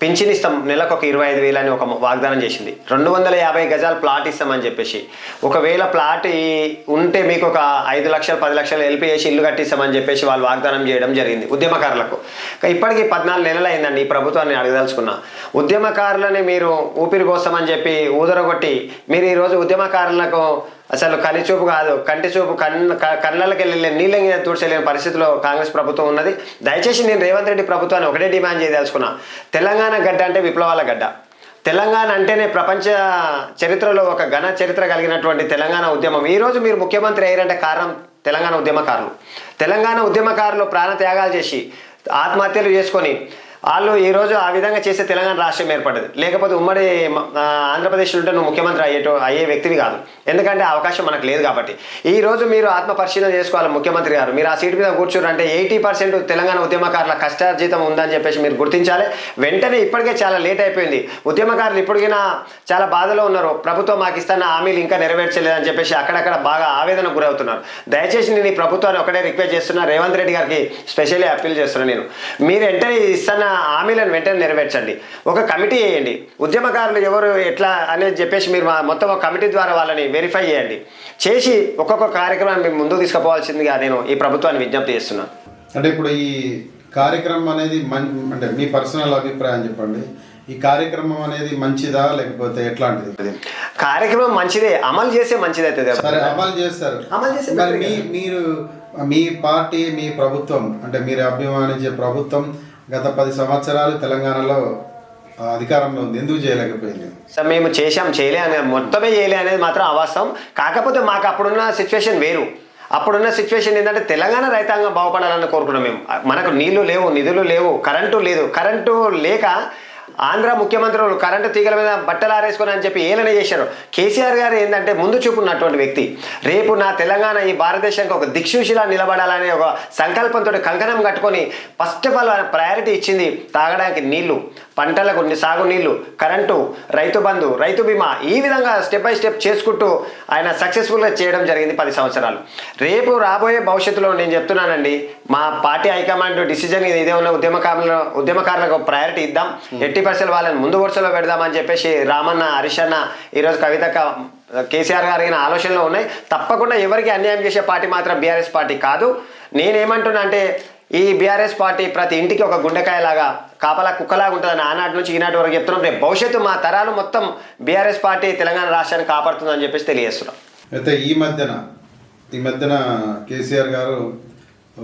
Speaker 2: పింఛన్ ఇస్తాం, నెలకు ఒక 25,000 అని ఒక వాగ్దానం చేసింది. 250 గజాలు ప్లాట్ ఇస్తామని చెప్పేసి, ఒకవేళ ప్లాట్ ఉంటే మీకు ఒక 5 లక్షలు 10 లక్షలు హెల్ప్ చేసి ఇల్లు కట్టిస్తామని చెప్పేసి వాళ్ళు వాగ్దానం చేయడం జరిగింది ఉద్యమకారులకు. ఇప్పటికీ 14 నెలలు అయిందండి ఈ ప్రభుత్వాన్ని అడగదలుచుకున్నా. ఉద్యమకారులని మీరు ఊపిరి పోస్తామని చెప్పి ఊదరగొట్టి మీరు ఈరోజు ఉద్యమకారులకు అసలు కనిచూపు కాదు కంటి చూపు కళ్ళకి వెళ్ళి నీళ్ళ తూడ్చలేని పరిస్థితిలో కాంగ్రెస్ ప్రభుత్వం ఉన్నది. దయచేసి నేను రేవంత్ రెడ్డి ప్రభుత్వాన్ని ఒకటే డిమాండ్ చేయదలుచుకున్నా, తెలంగాణ గడ్డ అంటే విప్లవాల గడ్డ. తెలంగాణ అంటేనే ప్రపంచ చరిత్రలో ఒక ఘన చరిత్ర కలిగినటువంటి తెలంగాణ ఉద్యమం. ఈరోజు మీరు ముఖ్యమంత్రి అయ్యారంటే కారణం తెలంగాణ ఉద్యమకారులు. తెలంగాణ ఉద్యమకారులు ప్రాణత్యాగాలు చేసి ఆత్మహత్యలు చేసుకొని వాళ్ళు ఈరోజు ఆ విధంగా చేసే తెలంగాణ రాష్ట్రం ఏర్పడ్డది. లేకపోతే ఉమ్మడి ఆంధ్రప్రదేశ్లో ఉంటే నువ్వు ముఖ్యమంత్రి అయ్యే వ్యక్తివి కాదు, ఎందుకంటే అవకాశం మనకు లేదు కాబట్టి. ఈరోజు మీరు ఆత్మ పరిశీలన చేసుకోవాలి ముఖ్యమంత్రి గారు. మీరు ఆ సీటు మీద కూర్చోరంటే 80% తెలంగాణ ఉద్యమకారుల కష్టార్జితం ఉందని చెప్పేసి మీరు గుర్తించాలి. వెంటనే ఇప్పటికే చాలా లేట్ అయిపోయింది. ఉద్యమకారులు ఇప్పటికైనా చాలా బాధలో ఉన్నారు. ప్రభుత్వం మాకు ఇస్తున్న హామీలు ఇంకా నెరవేర్చలేదని చెప్పేసి అక్కడక్కడ బాగా ఆవేదనకు గురవుతున్నారు. దయచేసి నేను ఈ ప్రభుత్వాన్ని ఒకటే రిక్వెస్ట్ చేస్తున్నా, రేవంత్ రెడ్డి గారికి స్పెషల్లీ అప్పీల్ చేస్తున్నా. మీరు వెంటనే ఇస్తున్న హామీలను వెంటనే నెరవేర్చండి. ఒక కమిటీ వేయండి, ఉద్యమకారులు ఎవరు ఎట్లా అనేది చెప్పేసి మీరు మొత్తం ఒక కమిటీ ద్వారా వాళ్ళని వెరిఫై చేయండి. చేసి ఒక్కొక్క కార్యక్రమాన్ని మేము ముందుకు తీసుకుపోవాల్సిందిగా నేను ఈ ప్రభుత్వాన్ని విజ్ఞప్తి చేస్తున్నాను.
Speaker 1: అంటే ఇప్పుడు ఈ కార్యక్రమం అనేది అంటే మీ పర్సనల్ అభిప్రాయం చెప్పండి. ఈ కార్యక్రమం అనేది మంచిదా లేకపోతే ఎట్లాంటిది?
Speaker 2: కార్యక్రమం మంచిదే, అమలు చేసే మంచిది అవుతుంది.
Speaker 1: సరే, అమలు చేస్తారు.
Speaker 2: అమలు చేసే
Speaker 1: మరి మీరు మీ పార్టీ మీ ప్రభుత్వం అంటే మీరు అభిమానించే ప్రభుత్వం గత 10 సంవత్సరాలు తెలంగాణలో అధికారంలో ఉంది, ఎందుకు చేయలేకపోయింది?
Speaker 2: సార్ మేము చేయలే అని మొత్తమే చేయలే అనేది మాత్రం అవాస్తవం. కాకపోతే మాకు అప్పుడున్న సిచ్యువేషన్ వేరు. అప్పుడున్న సిచ్యువేషన్ ఏంటంటే తెలంగాణ రైతాంగం బాగుపడాలని కోరుకున్నాం మేము. మనకు నీళ్లు లేవు, నిధులు లేవు, కరెంటు లేదు. కరెంటు లేక ఆంధ్ర ముఖ్యమంత్రులు కరెంటు తీగల మీద బట్టలు ఆరేసుకొని అని చెప్పి ఏలనే చేశారు. కేసీఆర్ గారు ఏంటంటే ముందు చూపున్నటువంటి వ్యక్తి. రేపు నా తెలంగాణ ఈ భారతదేశానికి ఒక దిక్సూచిలా నిలబడాలనే ఒక సంకల్పంతో కంకణం కట్టుకొని ఫస్ట్ ఆఫ్ ఆల్ ప్రయారిటీ ఇచ్చింది తాగడానికి నీళ్లు, పంటలకు సాగునీళ్లు, కరెంటు, రైతు బంధు, రైతు బీమా, ఈ విధంగా స్టెప్ బై స్టెప్ చేసుకుంటూ ఆయన సక్సెస్ఫుల్గా చేయడం జరిగింది 10 సంవత్సరాలు. రేపు రాబోయే భవిష్యత్తులో నేను చెప్తున్నానండి, మా పార్టీ హైకమాండ్ డిసిజన్ ఇదే ఉన్న ఉద్యమకారులకు ప్రయారిటీ ఇద్దాం, 80% వాళ్ళని ముందు వరుసలో పెడదామని చెప్పేసి రామన్న, హరీష్ అన్న, ఈరోజు కవితక్క, కేసీఆర్ గారు అయిన ఆలోచనలో ఉన్నాయి. తప్పకుండా ఎవరికి అన్యాయం చేసే పార్టీ మాత్రం బీఆర్ఎస్ పార్టీ కాదు. నేనేమంటున్నా అంటే ఈ బీఆర్ఎస్ పార్టీ ప్రతి ఇంటికి ఒక గుండెకాయలాగా కాపలా కుక్కలాగా ఉంటుందని ఆనాటి నుంచి ఈనాటి వరకు చెప్తున్నాం. రేపు భవిష్యత్తు మా తరాలు మొత్తం బీఆర్ఎస్ పార్టీ తెలంగాణ రాష్ట్రాన్ని కాపాడుతుందని చెప్పేసి తెలియజేస్తున్నాం.
Speaker 1: అయితే ఈ మధ్యన కేసీఆర్ గారు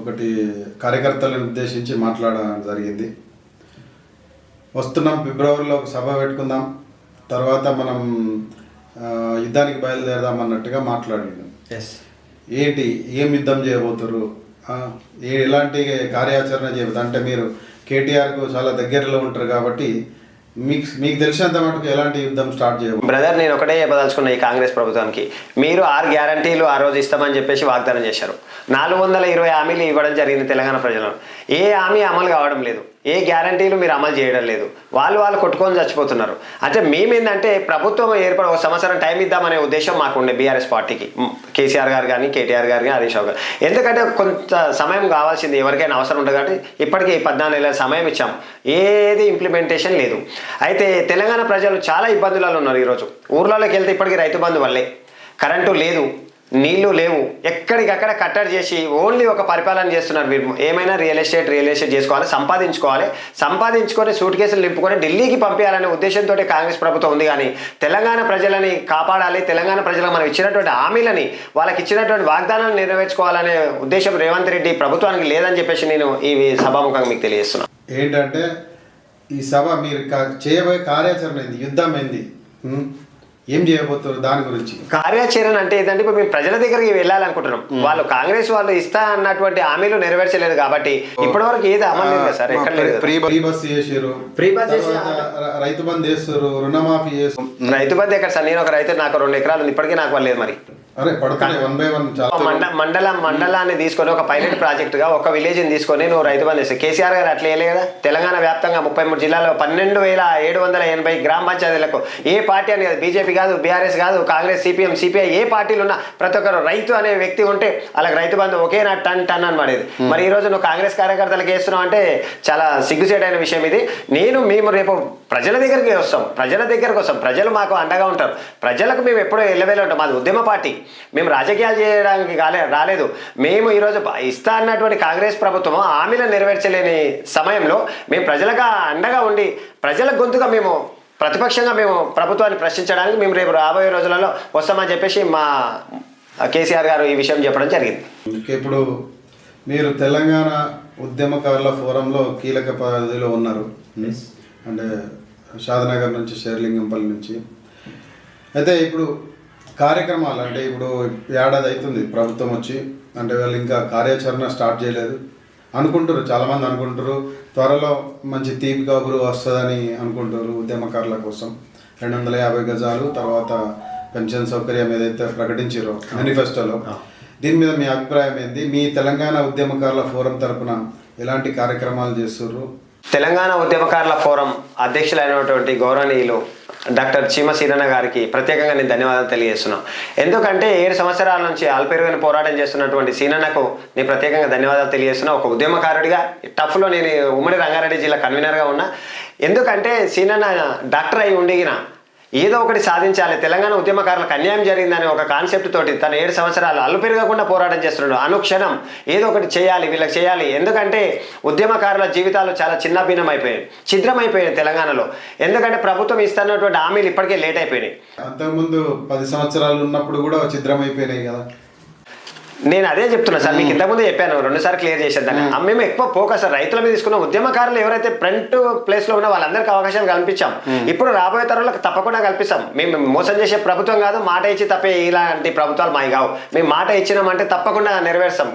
Speaker 1: ఒకటి కార్యకర్తలను ఉద్దేశించి మాట్లాడడం జరిగింది. వస్తున్నాం, ఫిబ్రవరిలో ఒక సభ పెట్టుకుందాం, తర్వాత మనం యుద్ధానికి బయలుదేరదాం అన్నట్టుగా మాట్లాడిండు. ఏంటి, ఏం యుద్ధం చేయబోతున్నారు, ఎలాంటి కార్యాచరణ చేయబోతున్నారు అంటే మీరు కేటీఆర్కు చాలా దగ్గరలో ఉంటారు కాబట్టి మీకు తెలిసినంత మటుకు ఎలాంటి యుద్ధం స్టార్ట్ చేయబోతున్నారు?
Speaker 2: బ్రదర్, నేను ఒకటే చెప్పదలుచుకున్నా ఈ కాంగ్రెస్ ప్రభుత్వానికి, మీరు 6 గ్యారంటీలు ఆ రోజు ఇస్తామని చెప్పేసి వాగ్దానం చేశారు. 420 హామీలు ఇవ్వడం జరిగింది తెలంగాణ ప్రజలను. ఏ హామీ అమలు కావడం లేదు, ఏ గ్యారంటీలు మీరు అమలు చేయడం లేదు. వాళ్ళు కొట్టుకొని చచ్చిపోతున్నారు. అంటే మేమేందంటే ప్రభుత్వం ఒక సంవత్సరం టైం ఇద్దామనే ఉద్దేశం మాకు ఉండే బీఆర్ఎస్ పార్టీకి, కేసీఆర్ గారు కానీ, కేటీఆర్ గారు కానీ, హరీష్ రావు గారు. ఎందుకంటే కొంత సమయం కావాల్సింది, ఎవరికైనా అవసరం ఉంటుంది కాబట్టి ఇప్పటికీ 14 నెలల సమయం ఇచ్చాం, ఏది ఇంప్లిమెంటేషన్ లేదు. అయితే తెలంగాణ ప్రజలు చాలా ఇబ్బందులలో ఉన్నారు. ఈరోజు ఊర్లలోకి వెళ్తే ఇప్పటికీ రైతు బంధు వల్లే, కరెంటు లేదు, నీళ్లు లేవు, ఎక్కడికక్కడ కట్టడి చేసి ఓన్లీ ఒక పరిపాలన చేస్తున్నారు. వీరు ఏమైనా రియల్ ఎస్టేట్ చేసుకోవాలి, సంపాదించుకొని సూట్ కేసులు నింపుకొని ఢిల్లీకి పంపించాలనే ఉద్దేశంతో కాంగ్రెస్ ప్రభుత్వం ఉంది. కానీ తెలంగాణ ప్రజలని కాపాడాలి, తెలంగాణ ప్రజలకు మనం ఇచ్చినటువంటి హామీలని, వాళ్ళకి ఇచ్చినటువంటి వాగ్దానాలను నెరవేర్చుకోవాలనే ఉద్దేశం రేవంత్ రెడ్డి ప్రభుత్వానికి లేదని చెప్పేసి నేను ఈ సభాముఖంగా మీకు తెలియజేస్తున్నాను.
Speaker 1: ఏంటంటే ఈ సభ మీరు చేయబోయే కార్యాచరణ ఏంది, యుద్ధం ఏంది, ఏం చేయబోతున్నారు దాని గురించి?
Speaker 2: కార్యాచరణ అంటే ఏంటంటే ఇప్పుడు మేము ప్రజల దగ్గరికి వెళ్ళాలనుకుంటున్నాం. వాళ్ళు కాంగ్రెస్ వాళ్ళు ఇస్తా అన్నటువంటి హామీలు నెరవేర్చలేదు కాబట్టి ఇప్పటి వరకు ఏది అమలు లేదు సార్, ఎక్కడ లేదు.
Speaker 1: ఫ్రీ బస్ చేసారు, రైతు బంధు చేస్తారు, రుణమాఫీ చేస్తారు.
Speaker 2: రైతు బంధు ఎక్కడ సార్? నేను ఒక రైతు, నాకు 2 ఎకరాలు ఇప్పటికీ నాకు లేదు. మరి
Speaker 1: అరే పడుతున్నాయి 1 by 1 చాలా.
Speaker 2: మండలాన్ని తీసుకొని ఒక పైలట్ ప్రాజెక్టుగా ఒక విలేజ్ని తీసుకొని నువ్వు రైతు బంధు ఇస్తావు. కేసీఆర్ గారు అట్లా వేయలే కదా. తెలంగాణ వ్యాప్తంగా 33 జిల్లాల్లో 12,780 గ్రామ పంచాయతీలకు ఏ పార్టీ అని కాదు, బీజేపీ కాదు, బీఆర్ఎస్ కాదు, కాంగ్రెస్, సిపిఎం, సిపిఐ ఏ పార్టీలు ఉన్నా ప్రతి ఒక్కరు రైతు అనే వ్యక్తి ఉంటే వాళ్ళకి రైతు బంధు ఒకే నా టన్ అని పడేది. మరి ఈ రోజు నువ్వు కాంగ్రెస్ కార్యకర్తలకు వేస్తున్నావు అంటే చాలా సిగ్గుచేటైన విషయం ఇది. మేము రేపు ప్రజల దగ్గరికి వస్తాం, ప్రజలు మాకు అండగా ఉంటారు. ప్రజలకు మేము ఎప్పుడూ ఎల్లవేళ ఉంటాం. మాది ఉద్యమ పార్టీ, మేము రాజకీయాలు చేయడానికి రాలేదు. మేము ఈరోజు ఇస్తా అన్నటువంటి కాంగ్రెస్ ప్రభుత్వం హామీలను నెరవేర్చలేని సమయంలో మేము ప్రజలకు అండగా ఉండి ప్రజల గొంతుగా మేము ప్రతిపక్షంగా మేము ప్రభుత్వాన్ని ప్రశ్నించడానికి మేము రేపు రాబోయే రోజులలో వస్తామని చెప్పేసి మా కేసీఆర్ గారు ఈ విషయం చెప్పడం జరిగింది.
Speaker 1: ఇప్పుడు మీరు తెలంగాణ ఉద్యమకారుల ఫోరంలో కీలక పదవిలో ఉన్నారు. అంటే షాద్నగర్ నుంచి, షేర్లింగంపల్లి నుంచి. అయితే ఇప్పుడు కార్యక్రమాలు అంటే ఇప్పుడు ఏడాది అవుతుంది ప్రభుత్వం వచ్చి, అంటే వాళ్ళు ఇంకా కార్యాచరణ స్టార్ట్ చేయలేదు అనుకుంటారు. చాలామంది అనుకుంటారు త్వరలో మంచి తీపి కబురు వస్తుందని అనుకుంటారు ఉద్యమకారుల కోసం. 250 గజాలు, తర్వాత పెన్షన్ సౌకర్యం ఏదైతే ప్రకటించారో మేనిఫెస్టోలో, దీని మీద మీ అభిప్రాయం ఏంది? మీ తెలంగాణ ఉద్యమకారుల ఫోరం తరపున ఎలాంటి కార్యక్రమాలు చేస్తుర్రు?
Speaker 2: తెలంగాణ ఉద్యమకారుల ఫోరం అధ్యక్షులైనటువంటి గౌరవనీయులు డాక్టర్ చీమ సీనన్న గారికి ప్రత్యేకంగా నేను ధన్యవాదాలు తెలియజేస్తున్నాను. ఎందుకంటే 7 సంవత్సరాల నుంచి అల్పెరుగైన పోరాటం చేస్తున్నటువంటి సీనన్నకు నేను ప్రత్యేకంగా ధన్యవాదాలు తెలియజేస్తున్నా. ఒక ఉద్యమకారుడిగా టఫ్లో నేను ఉమ్మడి రంగారెడ్డి జిల్లా కన్వీనర్గా ఉన్నా. ఎందుకంటే సీనన్న డాక్టర్ అయి ఉండిగిన ఏదో ఒకటి సాధించాలి, తెలంగాణ ఉద్యమకారులకు అన్యాయం జరిగిందనే ఒక కాన్సెప్ట్ తోటి తన 7 సంవత్సరాలు అల్లు పెరగకుండా పోరాటం చేస్తున్నాడు. అనుక్షణం ఏదో ఒకటి చేయాలి, వీళ్ళకి చేయాలి. ఎందుకంటే ఉద్యమకారుల జీవితాలు చాలా ఛిద్రం అయిపోయాయి తెలంగాణలో. ఎందుకంటే ప్రభుత్వం ఇస్తున్నటువంటి హామీలు ఇప్పటికే లేట్ అయిపోయినాయి.
Speaker 1: అంతకుముందు 10 సంవత్సరాలు ఉన్నప్పుడు కూడా ఛిద్రం అయిపోయినాయి కదా.
Speaker 2: నేను అదే చెప్తున్నా సార్, మీకు ఇంతకుముందు చెప్పాను, 2 సార్లు క్లియర్ చేసేద్దాన్ని. మేము ఎక్కువ ఫోకస్ రైతుల మీద తీసుకున్న ఉద్యమకారులు ఎవరైతే ఫ్రంట్ ప్లేస్ లో ఉన్నా వాళ్ళందరికీ అవకాశాలు కల్పించాం. ఇప్పుడు రాబోయే తరంలో తప్పకుండా కల్పిస్తాం. మేము మోసం చేసే ప్రభుత్వం కాదు, మాట ఇచ్చి తప్పే ఇలాంటి ప్రభుత్వాలు మావి కావు. మేము మాట ఇచ్చినామంటే తప్పకుండా నెరవేర్స్తాం.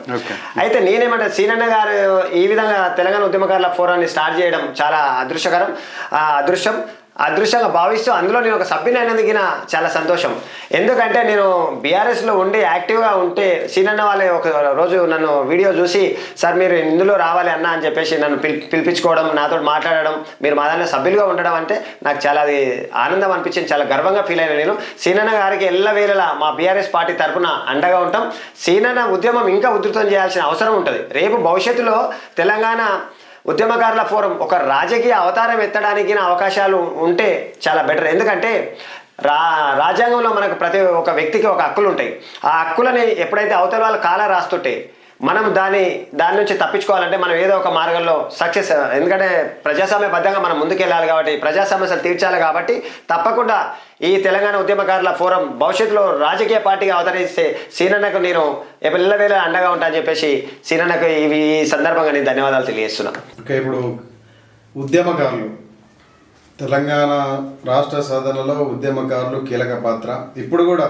Speaker 2: అయితే నేనేమంటే సీనన్న గారు ఈ విధంగా తెలంగాణ ఉద్యమకారుల ఫోరాన్ని స్టార్ట్ చేయడం చాలా అదృష్టంగా భావిస్తూ అందులో నేను ఒక సభ్యుని అయినందుకు చాలా సంతోషం. ఎందుకంటే నేను బీఆర్ఎస్లో ఉండి యాక్టివ్గా ఉంటే సీనన్న వాళ్ళే ఒక రోజు నన్ను వీడియో చూసి, సార్ మీరు ఇందులో రావాలి అన్న అని చెప్పేసి నన్ను పిలిపించుకోవడం, నాతో మాట్లాడడం, మీరు మా దాంట్లో సభ్యులుగా ఉండడం అంటే నాకు చాలా అది ఆనందం అనిపించింది. చాలా గర్వంగా ఫీల్ అయినా నేను. సీనన్న గారికి ఎల్లవేళలా మా బీఆర్ఎస్ పార్టీ తరఫున అండగా ఉంటాం. సీనన్న ఉద్యమం ఇంకా ఉధృతం చేయాల్సిన అవసరం ఉంటుంది. రేపు భవిష్యత్తులో తెలంగాణ ఉద్యమకారుల ఫోరం ఒక రాజకీయ అవతారం ఎత్తడానికి అవకాశాలు ఉంటే చాలా బెటర్. ఎందుకంటే రాజ్యాంగంలో మనకు ప్రతి ఒక్క వ్యక్తికి ఒక హక్కులు ఉంటాయి. ఆ హక్కులని ఎప్పుడైతే అవతల వాళ్ళు కాలా రాస్తుంటే మనం దాని నుంచి తప్పించుకోవాలంటే మనం ఏదో ఒక మార్గంలో సక్సెస్, ఎందుకంటే ప్రజాస్వామ్యబద్ధంగా మనం ముందుకెళ్ళాలి కాబట్టి, ప్రజా సమస్యలు తీర్చాలి కాబట్టి తప్పకుండా ఈ తెలంగాణ ఉద్యమకారుల ఫోరం భవిష్యత్తులో రాజకీయ పార్టీగా అవతరిస్తే సీనన్నకు నేను ఎల్లవేళ అండగా ఉంటా అని చెప్పేసి సీనన్నకు ఈ సందర్భంగా నేను ధన్యవాదాలు తెలియజేస్తున్నాను.
Speaker 1: ఓకే, ఇప్పుడు ఉద్యమకారులు తెలంగాణ రాష్ట్ర సాధనలో ఉద్యమకారులు కీలక పాత్ర. ఇప్పుడు కూడా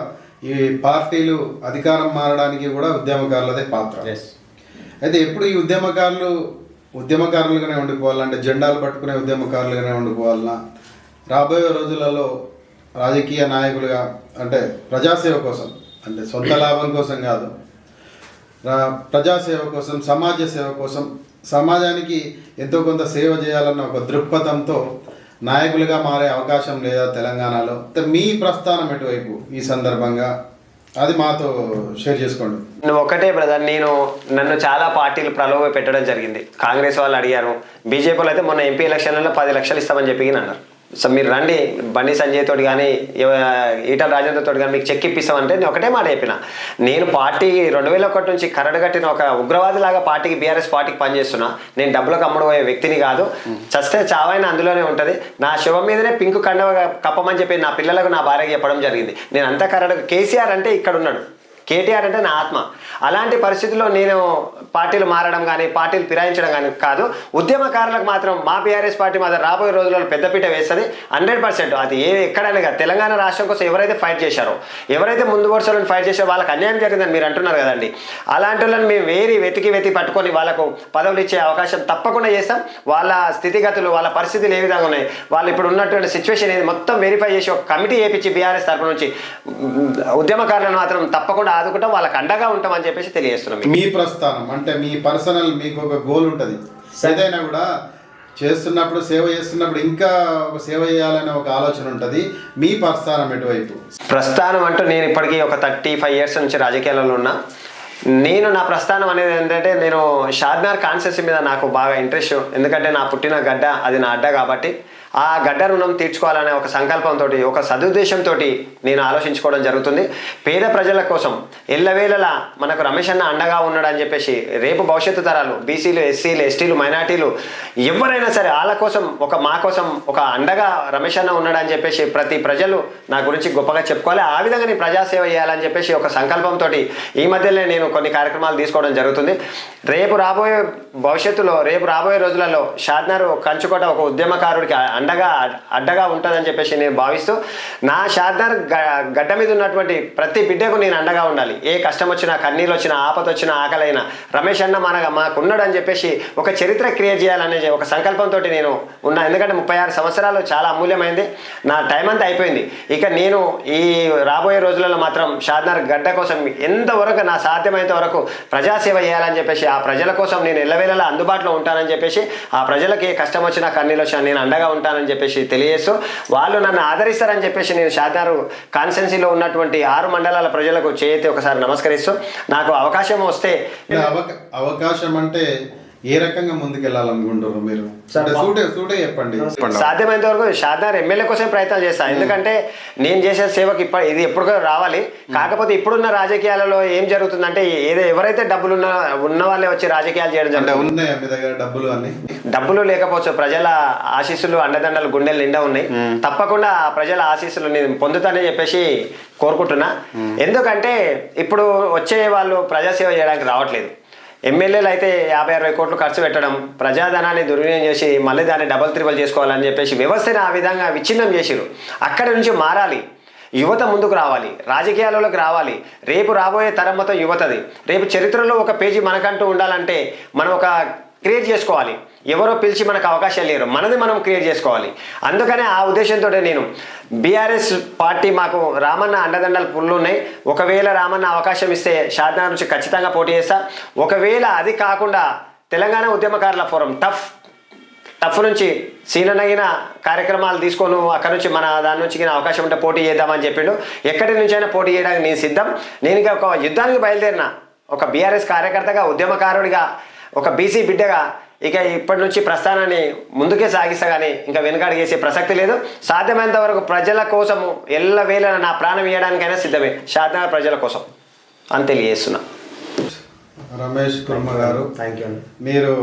Speaker 1: ఈ పార్టీలు అధికారం మారడానికి కూడా ఉద్యమకారులదే పాత్ర. అయితే ఎప్పుడు ఈ ఉద్యమకారులుగానే ఉండిపోవాలంటే జెండాలు పట్టుకునే ఉద్యమకారులుగానే ఉండిపోవాలన్నా, రాబోయే రోజులలో రాజకీయ నాయకులుగా అంటే ప్రజాసేవ కోసం, అంటే సొంత లాభం కోసం కాదు, ప్రజాసేవ కోసం, సమాజ సేవ కోసం, సమాజానికి ఎంతో కొంత సేవ చేయాలన్న ఒక దృక్పథంతో నాయకులుగా మారే అవకాశం లేదా తెలంగాణలో? మీ ప్రస్థానం ఎటువైపు ఈ సందర్భంగా అది మాతో షేర్ చేసుకోండి.
Speaker 2: నువ్వు ఒకటే బ్రదర్, నన్ను చాలా పార్టీలు ప్రలోభ పెట్టడం జరిగింది. కాంగ్రెస్ వాళ్ళు అడిగారు, బీజేపీ వాళ్ళు అయితే మొన్న ఎంపీ ఎలక్షన్లలో 10 లక్షలు ఇస్తామని చెప్పి అన్నారు. సో మీరు రండి, బండి సంజయ్ తోటి కానీ ఈటల రాజేందర్ తోటి కానీ మీకు చెక్ ఇప్పిస్తామంటే నేను ఒకటే మాట చెప్పిన, నేను పార్టీ 2001 నుంచి కరడు కట్టిన ఒక ఉగ్రవాదిలాగా పార్టీకి బీఆర్ఎస్ పార్టీకి పనిచేస్తున్నా. నేను డబ్బులకు అమ్ముడుపోయే వ్యక్తిని కాదు. చస్తే చావైనా అందులోనే ఉంటుంది. నా శవం మీదనే పింక్ కండవ కప్పమని చెప్పి నా పిల్లలకు, నా భార్యకి చెప్పడం జరిగింది. నేను అంతా కరడు. కేసీఆర్ అంటే ఇక్కడ ఉన్నాడు, కేటీఆర్ అంటే నా ఆత్మ. అలాంటి పరిస్థితుల్లో నేను పార్టీలు మారడం కానీ పార్టీలు ఫిరాయించడం కానీ కాదు. ఉద్యమకారులకు మాత్రం మా బీఆర్ఎస్ పార్టీ మాత్రం రాబోయే రోజుల్లో పెద్దపీట వేస్తుంది 100%. అది ఎక్కడైనా కాదు. తెలంగాణ రాష్ట్రం కోసం ఎవరైతే ఫైట్ చేశారో, ఎవరైతే ముందు వరుసలో ఫైట్ చేశారో వాళ్ళకి అన్యాయం జరిగిందని మీరు అంటున్నారు కదండి. అలాంటి వాళ్ళని మేము వెతికి పట్టుకొని వాళ్ళకు పదవులు ఇచ్చే అవకాశం తప్పకుండా చేస్తాం. వాళ్ళ స్థితిగతులు, వాళ్ళ పరిస్థితులు ఏ విధంగా ఉన్నాయి, వాళ్ళు ఇప్పుడు ఉన్నటువంటి సిచ్యువేషన్ ఏది మొత్తం వెరిఫై చేసి ఒక కమిటీ వేయించి బీఆర్ఎస్ తరఫు నుంచి ఉద్యమకారులను మాత్రం తప్పకుండా ఆదుకుంటాం, వాళ్ళకి అండగా ఉంటాం అని చెప్పేసి తెలియజేస్తున్నాం.
Speaker 1: మీ ప్రస్థానం అంటే మీ పర్సనల్ మీకు ఒక గోల్ ఉంటుంది. ఏదైనా కూడా చేస్తున్నప్పుడు సేవ చేస్తున్నప్పుడు ఇంకా ఒక సేవ చేయాలనే ఒక ఆలోచన ఉంటుంది. మీ ప్రస్థానం ఎటువైపు?
Speaker 2: ప్రస్థానం అంటూ నేను ఇప్పటికీ ఒక 35 years నుంచి రాజకీయాలలో ఉన్నా. నేను నా ప్రస్థానం అనేది ఏంటంటే, నేను షాద్నగర్ కాన్స్టిట్యూన్సీ మీద నాకు బాగా ఇంట్రెస్ట్. ఎందుకంటే నా పుట్టిన గడ్డ, అది నా అడ్డ కాబట్టి ఆ గడ్డ రుణం తీర్చుకోవాలనే ఒక సంకల్పంతో, ఒక సదుద్దేశంతో నేను ఆలోచించుకోవడం జరుగుతుంది. పేద ప్రజల కోసం ఎల్లవేళలా మనకు రమేష్ అన్న అండగా ఉన్నాడని చెప్పేసి రేపు భవిష్యత్తు తరాలు బీసీలు, ఎస్సీలు, ఎస్టీలు, మైనార్టీలు ఎవరైనా సరే వాళ్ళ కోసం మా కోసం ఒక అండగా రమేష్ అన్న ఉన్నాడని చెప్పేసి ప్రతి ప్రజలు నా గురించి గొప్పగా చెప్పుకోవాలి. ఆ విధంగా నేను ప్రజాసేవ చేయాలని చెప్పేసి ఒక సంకల్పంతో ఈ మధ్యలో నేను కొన్ని కార్యక్రమాలు తీసుకోవడం జరుగుతుంది. రేపు రాబోయే రోజులలో షాద్నగర్ కంచుకోట ఒక ఉద్యమకారుడికి అడ్డగా ఉంటుందని చెప్పేసి నేను భావిస్తూ, నా షాద్నగర్ గడ్డ మీద ఉన్నటువంటి ప్రతి బిడ్డకు నేను అండగా ఉండాలి. ఏ కష్టం వచ్చినా, కన్నీళ్ళు వచ్చినా, ఆపద వచ్చినా, ఆకలైనా రమేష్ అన్న మాకున్నాడు అని చెప్పేసి ఒక చరిత్ర క్రియేట్ చేయాలనే ఒక సంకల్పంతో నేను ఉన్నా. ఎందుకంటే 36 సంవత్సరాలు చాలా అమూల్యమైంది. నా టైం అంతా అయిపోయింది. ఇక నేను ఈ రాబోయే రోజులలో మాత్రం షాద్నగర్ గడ్డ కోసం ఎంతవరకు నా సాధ్యమైనంత వరకు ప్రజాసేవ చేయాలని చెప్పేసి, ఆ ప్రజల కోసం నేను ఎల్లవేళలా అందుబాటులో ఉంటానని చెప్పేసి, ఆ ప్రజలకి ఏ కష్టం వచ్చినా, కన్నీళ్ళు వచ్చినా నేను అండగా ఉంటానని చెప్పేసి తెలియజేస్తూ, వాళ్ళు నన్ను ఆదరిస్తారని చెప్పేసి నేను షాద్నగర్ కాన్స్టిట్యున్సీలో ఉన్నటువంటి 6 మండలాల ప్రజలకు చేయతే ఒకసారి నమస్కరిస్తూ, నాకు అవకాశం వస్తే
Speaker 1: అవకాశం అంటే ఏ రకంగా ముందుకెళ్ళాలనుకుంటారు మీరు? సూటే చెప్పండి.
Speaker 2: సాధ్యమైనంత వరకు షాద్నగర్ ఎమ్మెల్యే కోసం ప్రయత్నాలు చేస్తాను. ఎందుకంటే నేను చేసే సేవకి ఇది ఎప్పుడు రావాలి. కాకపోతే ఇప్పుడున్న రాజకీయాలలో ఏం జరుగుతుందంటే, ఎవరైతే డబ్బులు ఉన్న వాళ్ళే వచ్చి రాజకీయాలు చేయడం జరుగుతుంది.
Speaker 1: ఉన్నాయా మీ దగ్గర డబ్బులు? అని
Speaker 2: డబ్బులు లేకపోవచ్చు, ప్రజల ఆశీస్సులు, అండదండలు గుండెలు నిండా ఉన్నాయి. తప్పకుండా ఆ ప్రజల ఆశీస్సులు నేను పొందుతానని చెప్పేసి కోరుకుంటున్నా. ఎందుకంటే ఇప్పుడు వచ్చే వాళ్ళు ప్రజాసేవ చేయడానికి రావట్లేదు. ఎమ్మెల్యేలు అయితే 50-60 కోట్లు ఖర్చు పెట్టడం, ప్రజాధనాన్ని దుర్వినియోగం చేసి మళ్ళీ దాన్ని డబల్ త్రిబుల్ చేసుకోవాలని చెప్పేసి వ్యవస్థని ఆ విధంగా విచ్ఛిన్నం చేసిరు. అక్కడి నుంచి మారాలి. యువత ముందుకు రావాలి, రాజకీయాలలోకి రావాలి. రేపు రాబోయే తరం మొత్తం యువతది. రేపు చరిత్రలో ఒక పేజీ మనకంటూ ఉండాలంటే మనం ఒక క్రియేట్ చేసుకోవాలి. ఎవరో పిలిచి మనకు అవకాశాలు లేరు, మనది మనం క్రియేట్ చేసుకోవాలి. అందుకనే ఆ ఉద్దేశంతో నేను బీఆర్ఎస్ పార్టీ మాకు రామన్న అండదండలు పుల్లు ఉన్నాయి. ఒకవేళ రామన్న అవకాశం ఇస్తే షాద్నగర్ నుంచి ఖచ్చితంగా పోటీ చేస్తా. ఒకవేళ అది కాకుండా తెలంగాణ ఉద్యమకారుల ఫోరం టఫ్ నుంచి సీననగిన కార్యక్రమాలు తీసుకొని అక్కడ నుంచి దాని నుంచి అవకాశం ఉంటే పోటీ చేద్దామని చెప్పిండు. ఎక్కడి నుంచి అయినా పోటీ చేయడానికి నేను సిద్ధం. నేను ఇక ఒక యుద్ధానికి బయలుదేరిన ఒక బీఆర్ఎస్ కార్యకర్తగా, ఉద్యమకారుడిగా, ఒక బీసీ బిడ్డగా ఇక ఇప్పటి నుంచి ప్రస్థానాన్ని ముందుకే సాగిస్తా. కానీ ఇంకా వెనుకాడిగేసే ప్రసక్తి లేదు. సాధ్యమైనంత వరకు ప్రజల కోసము ఎల్లవేళ నా ప్రాణం ఇవ్వడానికైనా సిద్ధమే, షాద్నగర్ ప్రజల కోసం అని తెలియజేస్తున్నా.
Speaker 1: రమేష్ కుర్మ గారు,
Speaker 2: థ్యాంక్ యూ.
Speaker 1: మీరు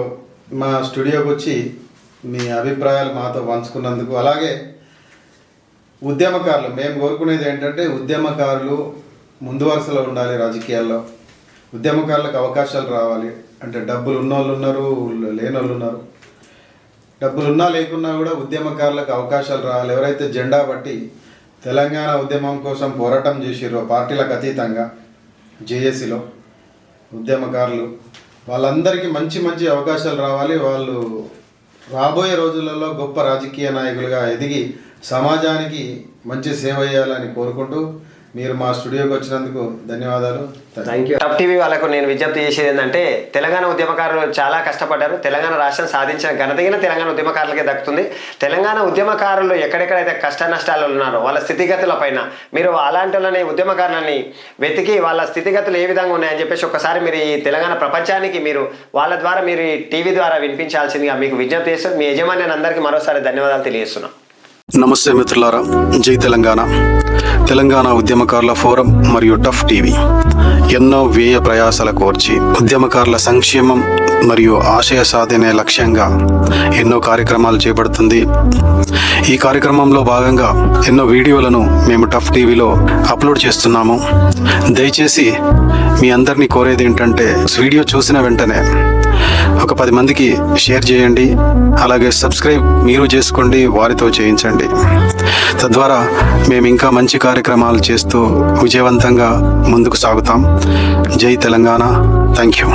Speaker 1: మా స్టూడియోకి వచ్చి మీ అభిప్రాయాలు మాతో పంచుకున్నందుకు, అలాగే ఉద్యమకారులు మేము కోరుకునేది ఏంటంటే, ఉద్యమకారులు ముందు వరుసలో ఉండాలి రాజకీయాల్లో. ఉద్యమకారులకు అవకాశాలు రావాలి. అంటే డబ్బులు ఉన్నోళ్ళు ఉన్నారు, లేని వాళ్ళు ఉన్నారు. డబ్బులు ఉన్నా లేకున్నా కూడా ఉద్యమకారులకు అవకాశాలు రావాలి. ఎవరైతే జెండా బట్టి తెలంగాణ ఉద్యమం కోసం పోరాటం చేసిరో పార్టీలకు అతీతంగా జేఏసీలో ఉద్యమకారులు, వాళ్ళందరికీ మంచి అవకాశాలు రావాలి. వాళ్ళు రాబోయే రోజులలో గొప్ప రాజకీయ నాయకులుగా ఎదిగి సమాజానికి మంచి సేవ చేయాలని కోరుకుంటూ, మీరు మా స్టూడియోకి వచ్చినందుకు ధన్యవాదాలు.
Speaker 2: Thank you. టఫ్ టీవీ వాళ్ళకు నేను విజ్ఞప్తి చేసేది ఏంటంటే, తెలంగాణ ఉద్యమకారులు చాలా కష్టపడ్డారు. తెలంగాణ రాష్ట్రం సాధించిన ఘనతగిన తెలంగాణ ఉద్యమకారులకే దక్కుతుంది. తెలంగాణ ఉద్యమకారులు ఎక్కడెక్కడైతే కష్ట నష్టాలు ఉన్నారో వాళ్ళ స్థితిగతుల పైన మీరు అలాంటి వాళ్ళని ఉద్యమకారులని వెతికి వాళ్ళ స్థితిగతులు ఏ విధంగా ఉన్నాయని చెప్పేసి ఒకసారి మీరు ఈ తెలంగాణ ప్రపంచానికి మీరు వాళ్ళ ద్వారా మీరు ఈ టీవీ ద్వారా వినిపించాల్సిందిగా మీకు విజ్ఞప్తి చేస్తూ మీ యజమాని అందరికీ మరోసారి ధన్యవాదాలు తెలియజేస్తున్నాను.
Speaker 4: నమస్తే మిత్రులారా, జై తెలంగాణ. తెలంగాణ ఉద్యమకారుల ఫోరం మరియు టఫ్ టీవీ
Speaker 1: ఎన్నో వ్యయ ప్రయాసాల కోర్చి ఉద్యమకారుల సంక్షేమం మరియు ఆశయ సాధనే లక్ష్యంగా ఎన్నో కార్యక్రమాలు చేపడుతుంది. ఈ కార్యక్రమంలో భాగంగా ఎన్నో వీడియోలను మేము టఫ్ టీవీలో అప్లోడ్ చేస్తున్నాము. దయచేసి మీ అందరినీ కోరేది ఏంటంటే వీడియో చూసిన వెంటనే ఒక 10 మందికి షేర్ చేయండి. అలాగే సబ్స్క్రైబ్ మీరు చేసుకోండి, వారితో చేయించండి. తద్వారా మేము ఇంకా మంచి కార్యక్రమాలు చేస్తూ విజయవంతంగా ముందుకు సాగుతాం. జై తెలంగాణ. Thank you.